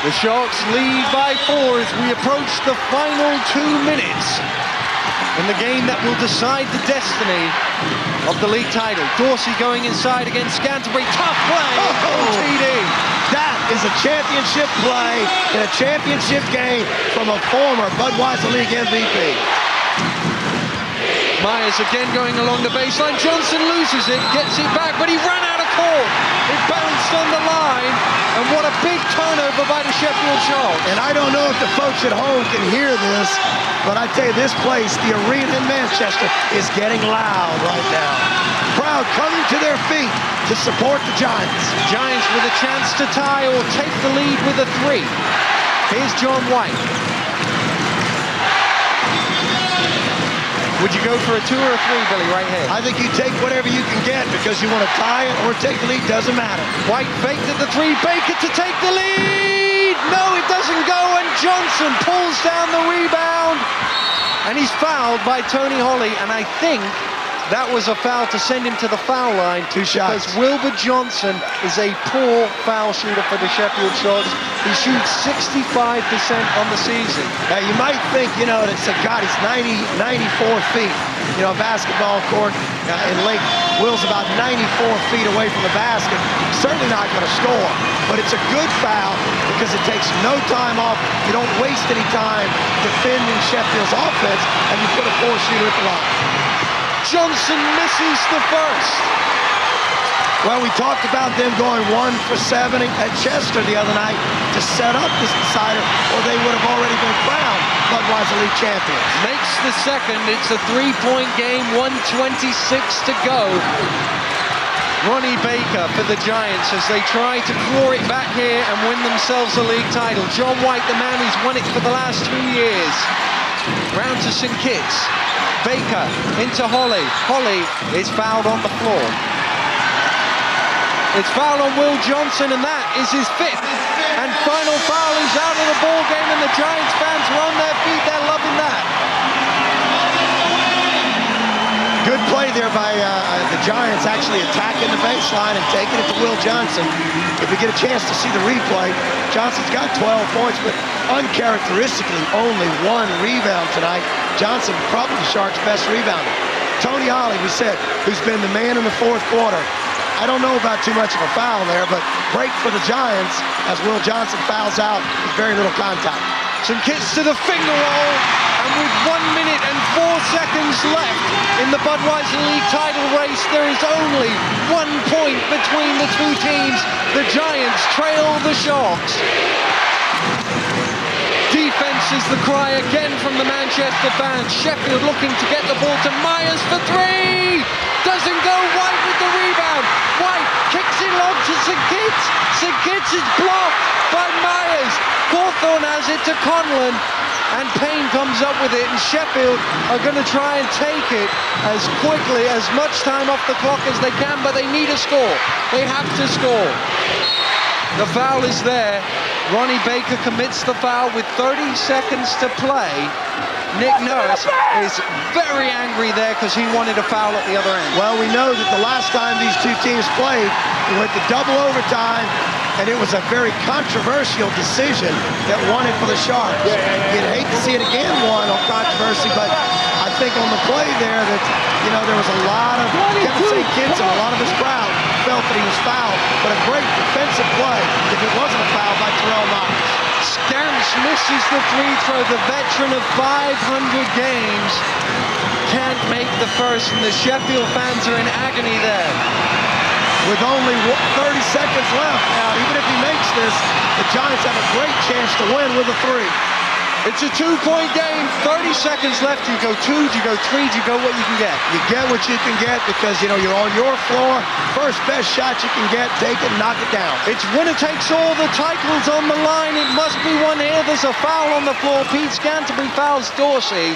The Sharks lead by 4 as we approach the final 2 minutes in the game that will decide the destiny of the league title. Dorsey going inside against Scantlebury. Tough play. TD. That is a championship play in a championship game from a former Budweiser League MVP. Myers again going along the baseline. Johnson loses it, gets it back, but he ran out of court. It bounced on the line, and what a big turnover by the Sheffield Sharks. And I don't know if the folks at home can hear this, but I tell you, this place, the arena in Manchester, is getting loud right now. Crowd coming to their feet to support the Giants. Giants with a chance to tie or take the lead with a 3. Here's John White. Would you go for a 2 or a 3, Billy, right here? I think you take whatever you can get because you want to tie it or take the lead, doesn't matter. White faked at the 3, Baker to take the lead! No, it doesn't go, and Johnson pulls down the rebound, and he's fouled by Tony Holly, and I think that was a foul to send him to the foul line. 2 shots. Because Wilbur Johnson is a poor foul shooter for the Sheffield Sharks. He shoots 65% on the season. Now, you might think, you know, it's a God, he's 94 feet. You know, a basketball court in length. Will's about 94 feet away from the basket. Certainly not going to score, but it's a good foul because it takes no time off. You don't waste any time defending Sheffield's offense, and you put a 4 shooter at the line. Johnson misses the first. Well, we talked about them going 1 for 7 at Chester the other night to set up this decider, or they would have already been crowned Budweiser League champions. Makes the second. It's a 3-point game, 1:26 to go. Ronnie Baker for the Giants as they try to claw it back here and win themselves a league title. John White, the man who's won it for the last 2 years. Round to St. Kitts. Baker into Holly. Holly is fouled on the floor. It's foul on Will Johnson, and that is his 5th. And final foul, he's out of the ball game, and the Giants fans are on their feet. They're loving that. Good play there by the Giants, actually attacking the baseline and taking it to Will Johnson. If we get a chance to see the replay, Johnson's got 12 points, but uncharacteristically only 1 rebound tonight. Johnson, probably the Sharks' best rebounder. Tony Ollie, we said, who's been the man in the 4th quarter. I don't know about too much of a foul there, but break for the Giants as Will Johnson fouls out with very little contact. St. Kitts to the finger roll, and with 1 minute and 4 seconds left in the Budweiser League title race, there is only 1 point between the two teams. The Giants trail the Sharks. Defense is the cry again from the Manchester fans. Sheffield looking to get the ball to Myers for 3. Doesn't go. White with the rebound. White kicks it long to St. Kitts. St. Kitts is blocked by Myers. Cawthorne has it to Conlon, and Payne comes up with it, and Sheffield are going to try and take it as quickly, as much time off the clock as they can, but they need a score. They have to score. The foul is there. Ronnie Baker commits the foul with 30 seconds to play. Nick Nurse is very angry there because he wanted a foul at the other end. Well, we know that the last time these two teams played, we went to double overtime, and it was a very controversial decision that won it for the Sharks. You'd hate to see it again won on controversy, but I think on the play there that, you know, there was a lot of Kevin St. Kitts and a lot of his crowd felt that he was fouled, but a great defensive play if it wasn't a foul by Terrell Myers. Stamps misses the free throw. The veteran of 500 games can't make the first, and the Sheffield fans are in agony there. With only 30 seconds left now, even if he makes this, the Giants have a great chance to win with a 3. It's a 2-point game, 30 seconds left. You go 2, you go 3, you go what you can get. You get what you can get because, you know, you're on your floor. First best shot you can get, take it, knock it down. It's winner takes all. The title's on the line. It must be one here. There's a foul on the floor. Pete Scantlebury fouls Dorsey.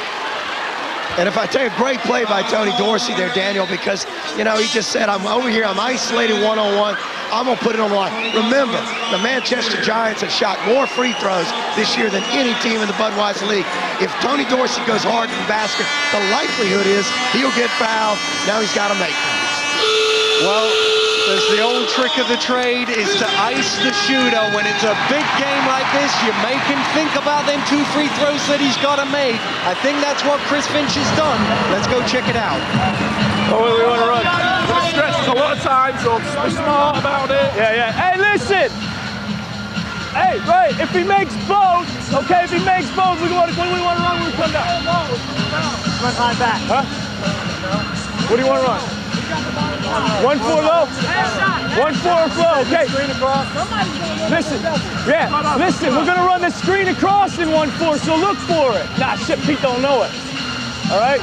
And if I tell you, great play by Tony Dorsey there, Daniel, because, you know, he just said, I'm over here, I'm isolated one-on-one, I'm going to put it on the line. Remember, the Manchester Giants have shot more free throws this year than any team in the Budweiser League. If Tony Dorsey goes hard in the basket, the likelihood is he'll get fouled. Now he's got to make them. Well, there's the old trick of the trade is to ice the shooter. When it's a big game like this, you make him think about them 2 free throws that he's got to make. I think that's what Chris Finch has done. Let's go check it out. Oh, we want to run. We're going to stretch this a lot of time, so be smart about it. Yeah. Hey, listen. Hey, right, if he makes both, okay, if he makes both, when do we want to run when we come down? Run high back. Huh? What do you want to run? 1-4 low. 1-4 flow. Okay. Listen, we're gonna run the screen across in 1-4, so look for it. Nah, shit, Pete don't know it. All right.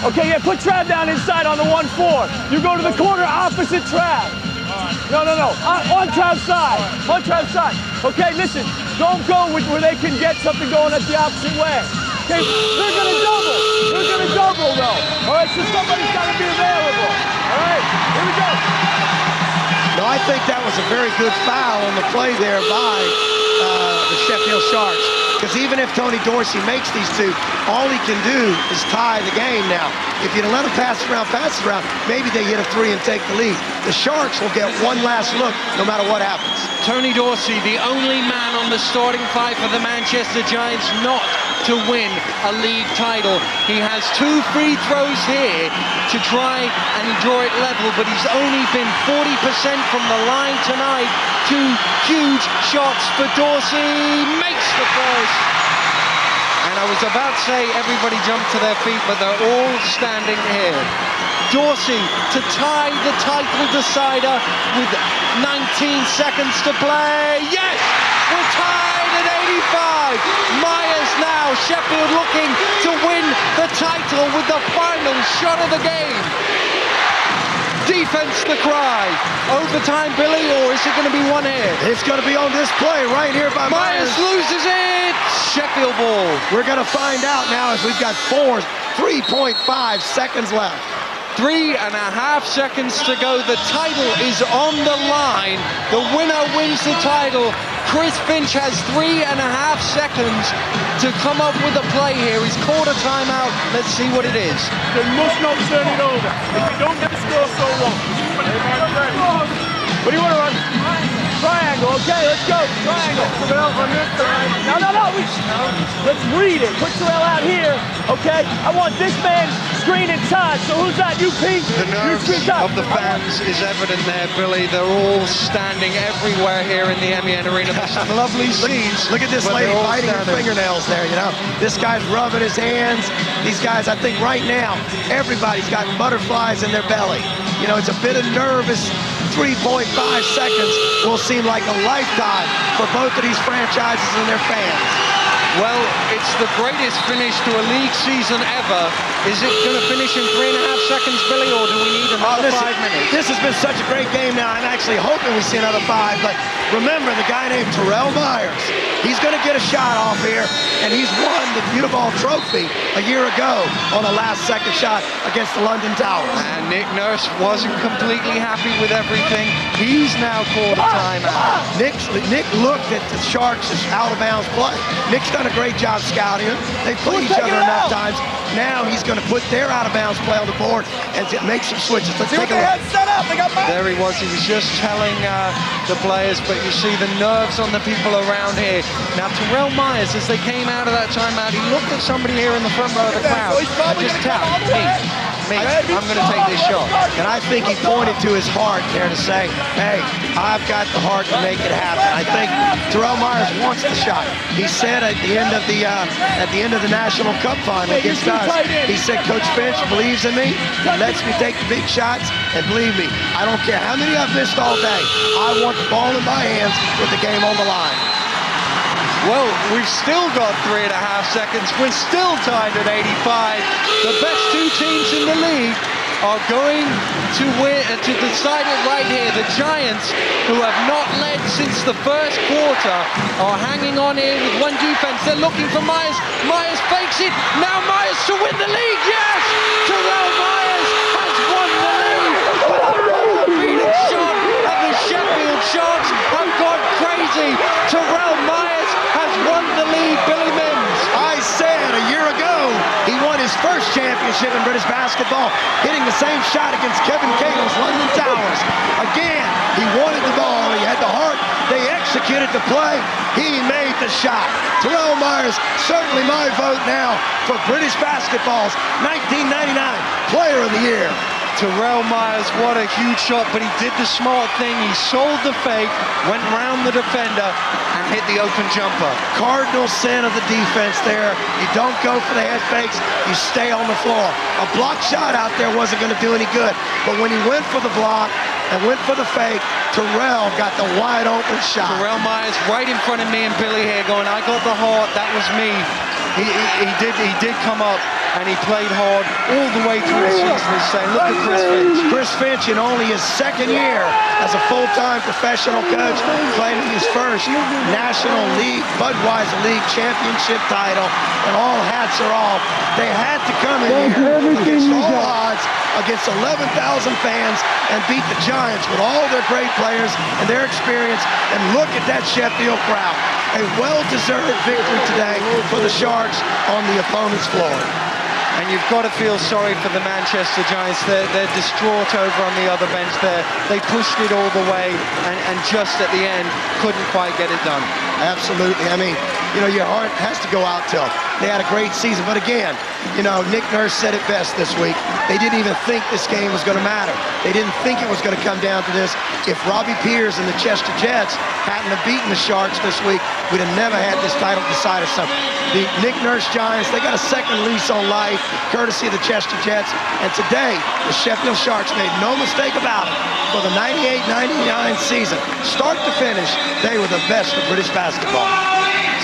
Okay, yeah, put Trav down inside on the 1-4. You go to the corner opposite Trav. No. On Trav's side. On Trav's side. Okay, listen, don't go with where they can get something going at the opposite way. Okay, they're gonna double though. All right, so somebody's gotta be available. All right, here we go. No, I think that was a very good foul on the play there by the Sheffield Sharks. Because even if Tony Dorsey makes these 2, all he can do is tie the game now. If you let him pass it around, maybe they hit a 3 and take the lead. The Sharks will get one last look no matter what happens. Tony Dorsey, the only man on the starting 5 for the Manchester Giants not to win a league title. He has 2 free throws here to try and draw it level, but he's only been 40% from the line tonight. 2 huge shots for Dorsey. Makes the first. And I was about to say everybody jumped to their feet, but they're all standing here. Dorsey to tie the title decider with 19 seconds to play. Yes! We're tied at 85. Myers now, Sheffield looking to win the title with the final shot of the game. Defense the cry. Overtime, Billy, or is it going to be one here? It's going to be on this play right here by Myers loses it. Sheffield ball. We're going to find out now as we've got 3.5 seconds left. 3.5 seconds to go. The title is on the line. The winner wins the title. Chris Finch has 3.5 seconds to come up with a play here. He's called a timeout. Let's see what it is. They must not turn it over. If we don't get the score so long. What do you want to run? Triangle, okay, let's go. Triangle. On this side. No. Let's read it. Put Terrell out here, okay? I want this man screening Todd. So who's that? You, Pete? The nerves of the fans is evident there, Billy. They're all standing everywhere here in the MEN Arena. There's some lovely scenes. Look at this lady biting her fingernails there, you know? This guy's rubbing his hands. These guys, I think right now, everybody's got butterflies in their belly. You know, it's a bit of nervous. 3.5 seconds will seem like a lifetime for both of these franchises and their fans. Well, it's the greatest finish to a league season ever. Is it going to finish in 3.5 seconds, Billy, or do we need another 5 minutes? This has been such a great game now. I'm actually hoping we see another 5, but remember the guy named Terrell Myers. He's going to get a shot off here, and he's won the Uniball Trophy a year ago on a last-second shot against the London Towers. And Nick Nurse wasn't completely happy with everything. He's now called a timeout. Nick looked at the Sharks' out-of-bounds play. Nick's done a great job scouting him. They played each other enough times. Now he's going to put their out-of-bounds play on the board and make some switches. Let's take a look. Set up. They got there he was. He was just telling the players, but you see the nerves on the people around here. Now, Terrell Myers, as they came out of that timeout, he looked at somebody here in the front row of the crowd and just tapped, me, I'm going to take this shot. And I think he pointed to his heart there to say, hey, I've got the heart to make it happen. I think Terrell Myers wants the shot. He said at the end of the National Cup final against us, he said, Coach Finch believes in me. He lets me take the big shots, and believe me, I don't care how many I've missed all day. I want the ball in my hands with the game on the line. Well, we've still got 3.5 seconds. We're still tied at 85. The best two teams in the league are going to win to decide it right here. The Giants, who have not led since the first quarter, are hanging on here with one defense. They're looking for Myers. Myers fakes it. Now Myers to win the league. Yes! Terrell Myers has won the league. Phoenix shot, and the Sheffield Sharks have gone crazy. Terrell Myers has won the league, Billy Mims. I said a year ago he won his first championship in British basketball, hitting the same shot against Kevin Cagle's London Towers. Again, he wanted the ball, he had the heart, they executed the play, he made the shot. Terrell Myers, certainly my vote now for British basketball's 1999 Player of the Year. Terrell Myers, what a huge shot, but he did the smart thing. He sold the fake, went round the defender, and hit the open jumper. Cardinal sin of the defense there. You don't go for the head fakes, you stay on the floor. A block shot out there wasn't going to do any good, but when he went for the block and went for the fake, Terrell got the wide open shot. Terrell Myers right in front of me and Billy here going, I got the heart, that was me. He did come up, and he played hard all the way through the season. He's saying, look at Chris Finch. Chris Finch, in only his second year as a full-time professional coach, claiming his first National League, Budweiser League championship title, and all hats are off. They had to come in here against all odds, against 11,000 fans, and beat the Giants with all their great players and their experience. And look at that Sheffield crowd. A well-deserved victory today for the Sharks on the opponent's floor. And you've got to feel sorry for the Manchester Giants. They're distraught over on the other bench there. They pushed it all the way, and just at the end, couldn't quite get it done. Absolutely. I mean, you know, your heart has to go out to them. They had a great season. But again, you know, Nick Nurse said it best this week. They didn't even think this game was going to matter. They didn't think it was going to come down to this. If Robbie Pierce and the Chester Jets hadn't have beaten the Sharks this week, we'd have never had this title decided. So the Nick Nurse Giants, they got a second lease on life, courtesy of the Chester Jets. And today, the Sheffield Sharks made no mistake about it. For the 98-99 season, start to finish, they were the best of British basketball.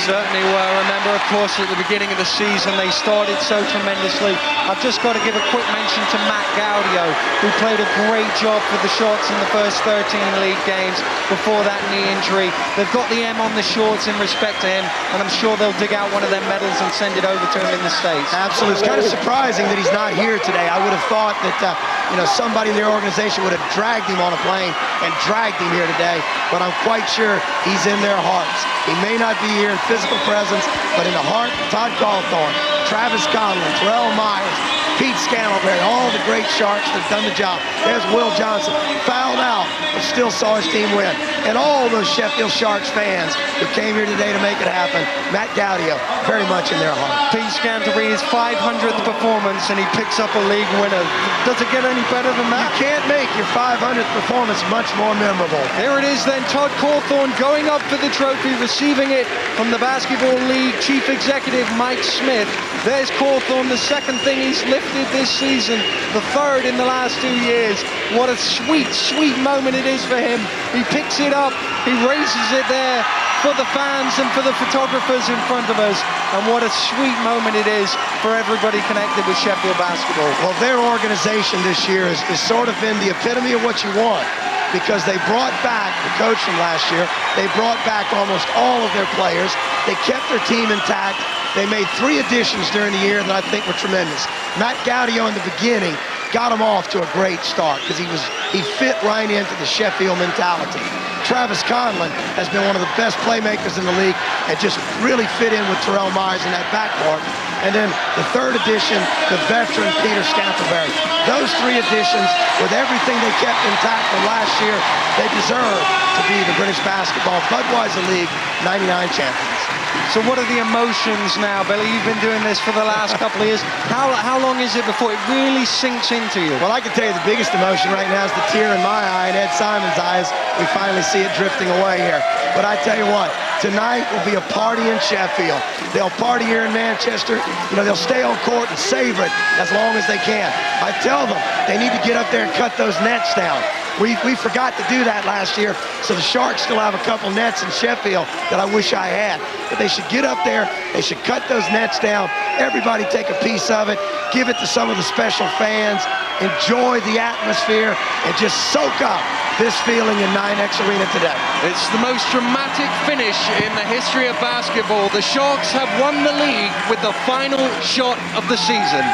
Certainly were. Remember, of course, at the beginning of the season, they started so tremendously. I've just got to give a quick mention to Matt Gaudio, who played a great job for the Sharks in the first 13 league games before that knee injury. They've got the M on the shorts in respect to him, and I'm sure they'll dig out one of their medals and send it over to him in the States. Absolutely. It's kind of surprising that he's not here today. I would have thought that, somebody in their organization would have dragged him on a plane and dragged him here today, but I'm quite sure he's in their hearts. He may not be here in physical presence, but in the heart, Todd Cawthorn, Travis Conlon, Terrell Myers, Pete Scantleberry, all the great Sharks that have done the job. There's Will Johnson, fouled out, but still saw his team win. And all those Sheffield Sharks fans who came here today to make it happen, Matt Gaudio, very much in their heart. Pete Scantleberry, his 500th performance, and he picks up a league winner. Does it get any better than that? You can't make your 500th performance much more memorable. Here it is then, Todd Cawthorn going up for the trophy, receiving it from the Basketball League Chief Executive Mike Smith. There's Cawthorn, the second thing he's lifted this season, the third in the last 2 years. What a sweet, sweet moment it is for him. He picks it up, he raises it there for the fans and for the photographers in front of us. And what a sweet moment it is for everybody connected with Sheffield basketball. Well, their organization this year has sort of been the epitome of what you want, because they brought back the coach from last year. They brought back almost all of their players. They kept their team intact. They made 3 additions during the year that I think were tremendous. Matt Gaudio in the beginning got him off to a great start because he fit right into the Sheffield mentality. Travis Conlon has been one of the best playmakers in the league and just really fit in with Terrell Myers in that backcourt. And then the third addition, the veteran Peter Scantleberry. Those 3 additions, with everything they kept intact from last year, they deserve to be the British Basketball Budweiser League 99 champions. So what are the emotions now, Billy? You've been doing this for the last couple of years. How long is it before it really sinks into you? Well, I can tell you the biggest emotion right now is the tear in my eye and Ed Simon's eyes. We finally see it drifting away here. But I tell you what, tonight will be a party in Sheffield. They'll party here in Manchester. They'll stay on court and savor it as long as they can. I tell them they need to get up there and cut those nets down. We forgot to do that last year, so the Sharks still have a couple nets in Sheffield that I wish I had. But they should get up there, they should cut those nets down, everybody take a piece of it, give it to some of the special fans, enjoy the atmosphere, and just soak up this feeling in 9X Arena today. It's the most dramatic finish in the history of basketball. The Sharks have won the league with the final shot of the season.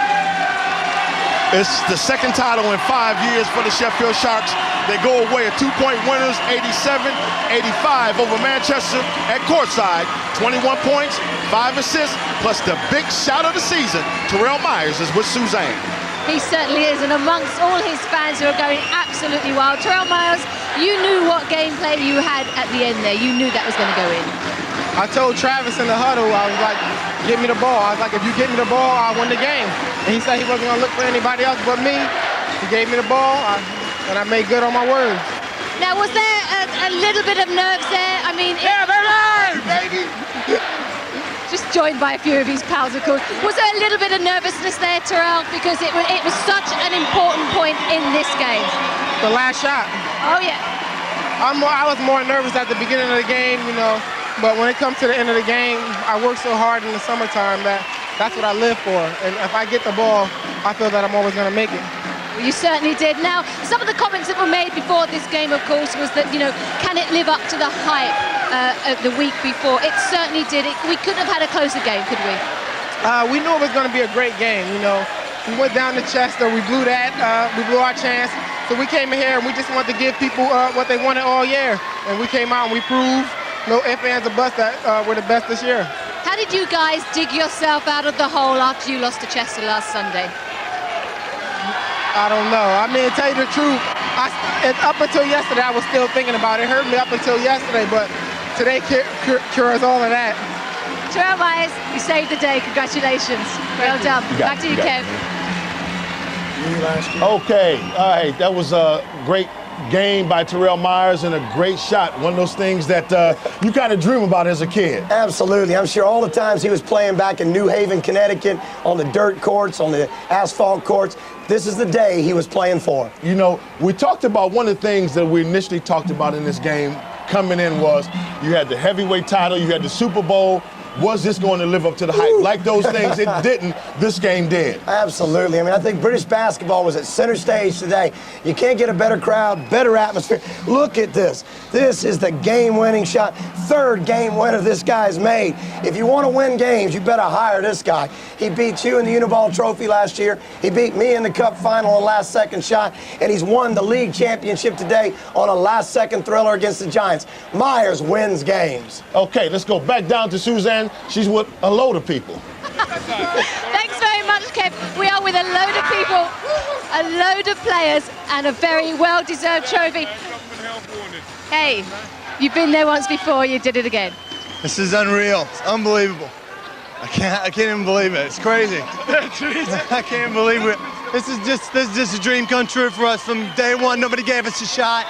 It's the second title in 5 years for the Sheffield Sharks. They go away at 2-point winners, 87-85 over Manchester at courtside. 21 points, 5 assists, plus the big shot of the season. Terrell Myers is with Suzanne. He certainly is, and amongst all his fans who are going absolutely wild. Terrell Myers, you knew what gameplay you had at the end there. You knew that was going to go in. I told Travis in the huddle, I was like, get me the ball. I was like, if you get me the ball, I win the game. And he said he wasn't going to look for anybody else but me. He gave me the ball, and I made good on my words. Now, was there a little bit of nerves there? I mean... Yeah, baby! Just joined by a few of his pals, of course. Was there a little bit of nervousness there, Terrell? Because it was such an important point in this game. The last shot. Oh, yeah. I was more nervous at the beginning of the game, but when it comes to the end of the game, I work so hard in the summertime that's what I live for. And if I get the ball, I feel that I'm always going to make it. Well, you certainly did. Now, some of the comments that were made before this game, of course, was that, can it live up to the hype of the week before? It certainly did. We couldn't have had a closer game, could we? We knew it was going to be a great game, We went down to Chester, we blew we blew our chance. So we came in here and we just wanted to give people what they wanted all year. And we came out and we proved, no ifs, ands, or buts, that we're the best this year. How did you guys dig yourself out of the hole after you lost to Chester last Sunday? I don't know. I mean, to tell you the truth, up until yesterday, I was still thinking about it. It hurt me up until yesterday, but today cures all of that. Terrell Myers, you saved the day. Congratulations. Well done. Back to you, Kev. Okay, all right. That was a great game by Terrell Myers and a great shot. One of those things that you kind of dream about as a kid. Absolutely. I'm sure all the times he was playing back in New Haven, Connecticut, on the dirt courts, on the asphalt courts, this is the day he was playing for. We talked about one of the things that we initially talked about in this game coming in was you had the heavyweight title, you had the Super Bowl. Was this going to live up to the hype? Like those things, it didn't. This game did. Absolutely. I mean, I think British basketball was at center stage today. You can't get a better crowd, better atmosphere. Look at this. This is the game-winning shot. Third game winner this guy's made. If you want to win games, you better hire this guy. He beat you in the Uniball Trophy last year. He beat me in the Cup final on last-second shot, and he's won the league championship today on a last-second thriller against the Giants. Myers wins games. Okay, let's go back down to Suzanne. She's with a load of people. Thanks very much, Kev. We are with a load of people, a load of players, and a very well-deserved trophy. Hey, you've been there once before, you did it again. This is unreal. It's unbelievable. I can't even believe it. It's crazy. I can't believe it. This is just a dream come true for us from day one. Nobody gave us a shot.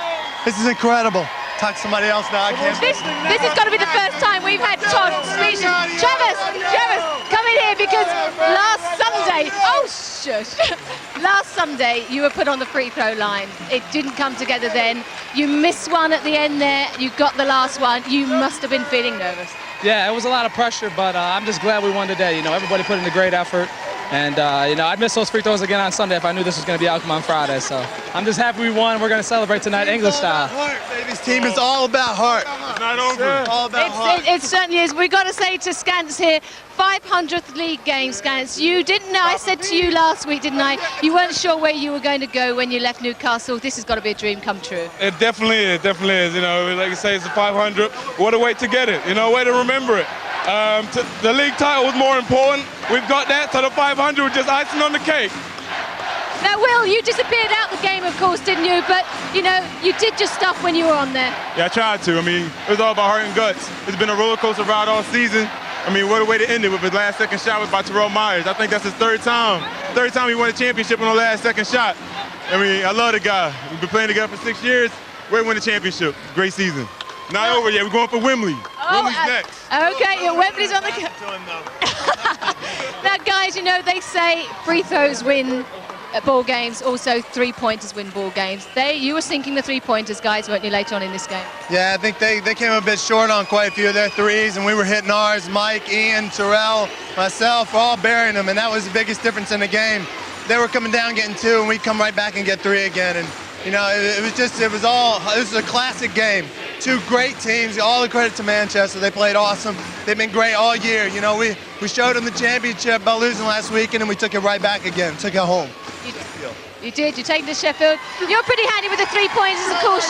This is incredible. Talk to somebody else now. I can't. This has got to be the first time we've had Todd speeches. Travis, come in here because last Sunday, last Sunday you were put on the free throw line. It didn't come together then. You missed one at the end there. You got the last one. You must have been feeling nervous. Yeah, it was a lot of pressure, but I'm just glad we won today. You know, everybody put in a great effort. And, you know, I'd miss those free throws again on Sunday if I knew this was going to be outcome on Friday. So I'm just happy we won. We're going to celebrate tonight English style. This team is all about heart. It's not over. All about heart. It certainly is. We've got to say to Scants here, 500th league game, Scants. You didn't know, I said to you last week, didn't I? You weren't sure where you were going to go when you left Newcastle. This has got to be a dream come true. It definitely is. You know, like you say, it's a 500. What a way to get it. You know, a way to remember it. The league title was more important. We've got that, so the 500 was just icing on the cake. Now, Will, you disappeared out the game, of course, didn't you? But, you know, you did your stuff when you were on there. Yeah, I tried to. I mean, it was all about heart and guts. It's been a roller coaster ride all season. I mean, what a way to end it with his last second shot was by Terrell Myers. I think that's his third time. Third time he won a championship on the last second shot. I mean, I love the guy. We've been playing together for 6 years. We're winning the championship. Great season. Not over yet. We're going for Wembley. Wembley's next. Okay, yeah, Wembley's on the... Now, guys, you know, they say free throws win ball games, also three-pointers win ball games. You were sinking the three-pointers, guys, weren't you, later on in this game? Yeah, I think they came a bit short on quite a few of their threes, and we were hitting ours. Mike, Ian, Terrell, myself, all burying them, and that was the biggest difference in the game. They were coming down getting two, and we'd come right back and get three again. And you know, this is a classic game. Two great teams, all the credit to Manchester. They played awesome. They've been great all year. You know, we showed them the championship by losing last weekend, and we took it right back again, took it home. You did, you take it to Sheffield. You're pretty handy with the three-pointers, of course.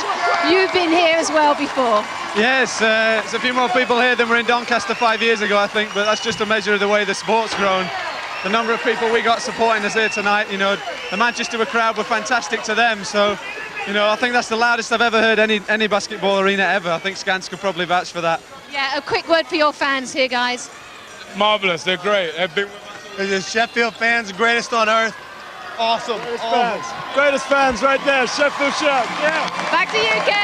You've been here as well before. Yes, there's a few more people here than were in Doncaster 5 years ago, I think, but that's just a measure of the way the sport's grown. The number of people we got supporting us here tonight, you know, the Manchester crowd were fantastic to them, so, you know, I think that's the loudest I've ever heard any basketball arena ever. I think Scants could probably vouch for that. Yeah, a quick word for your fans here, guys. Marvellous, they're great. The Sheffield fans, the greatest on earth. Awesome. Greatest fans right there, Sheffield Sharks. Yeah. Back to you, Kev.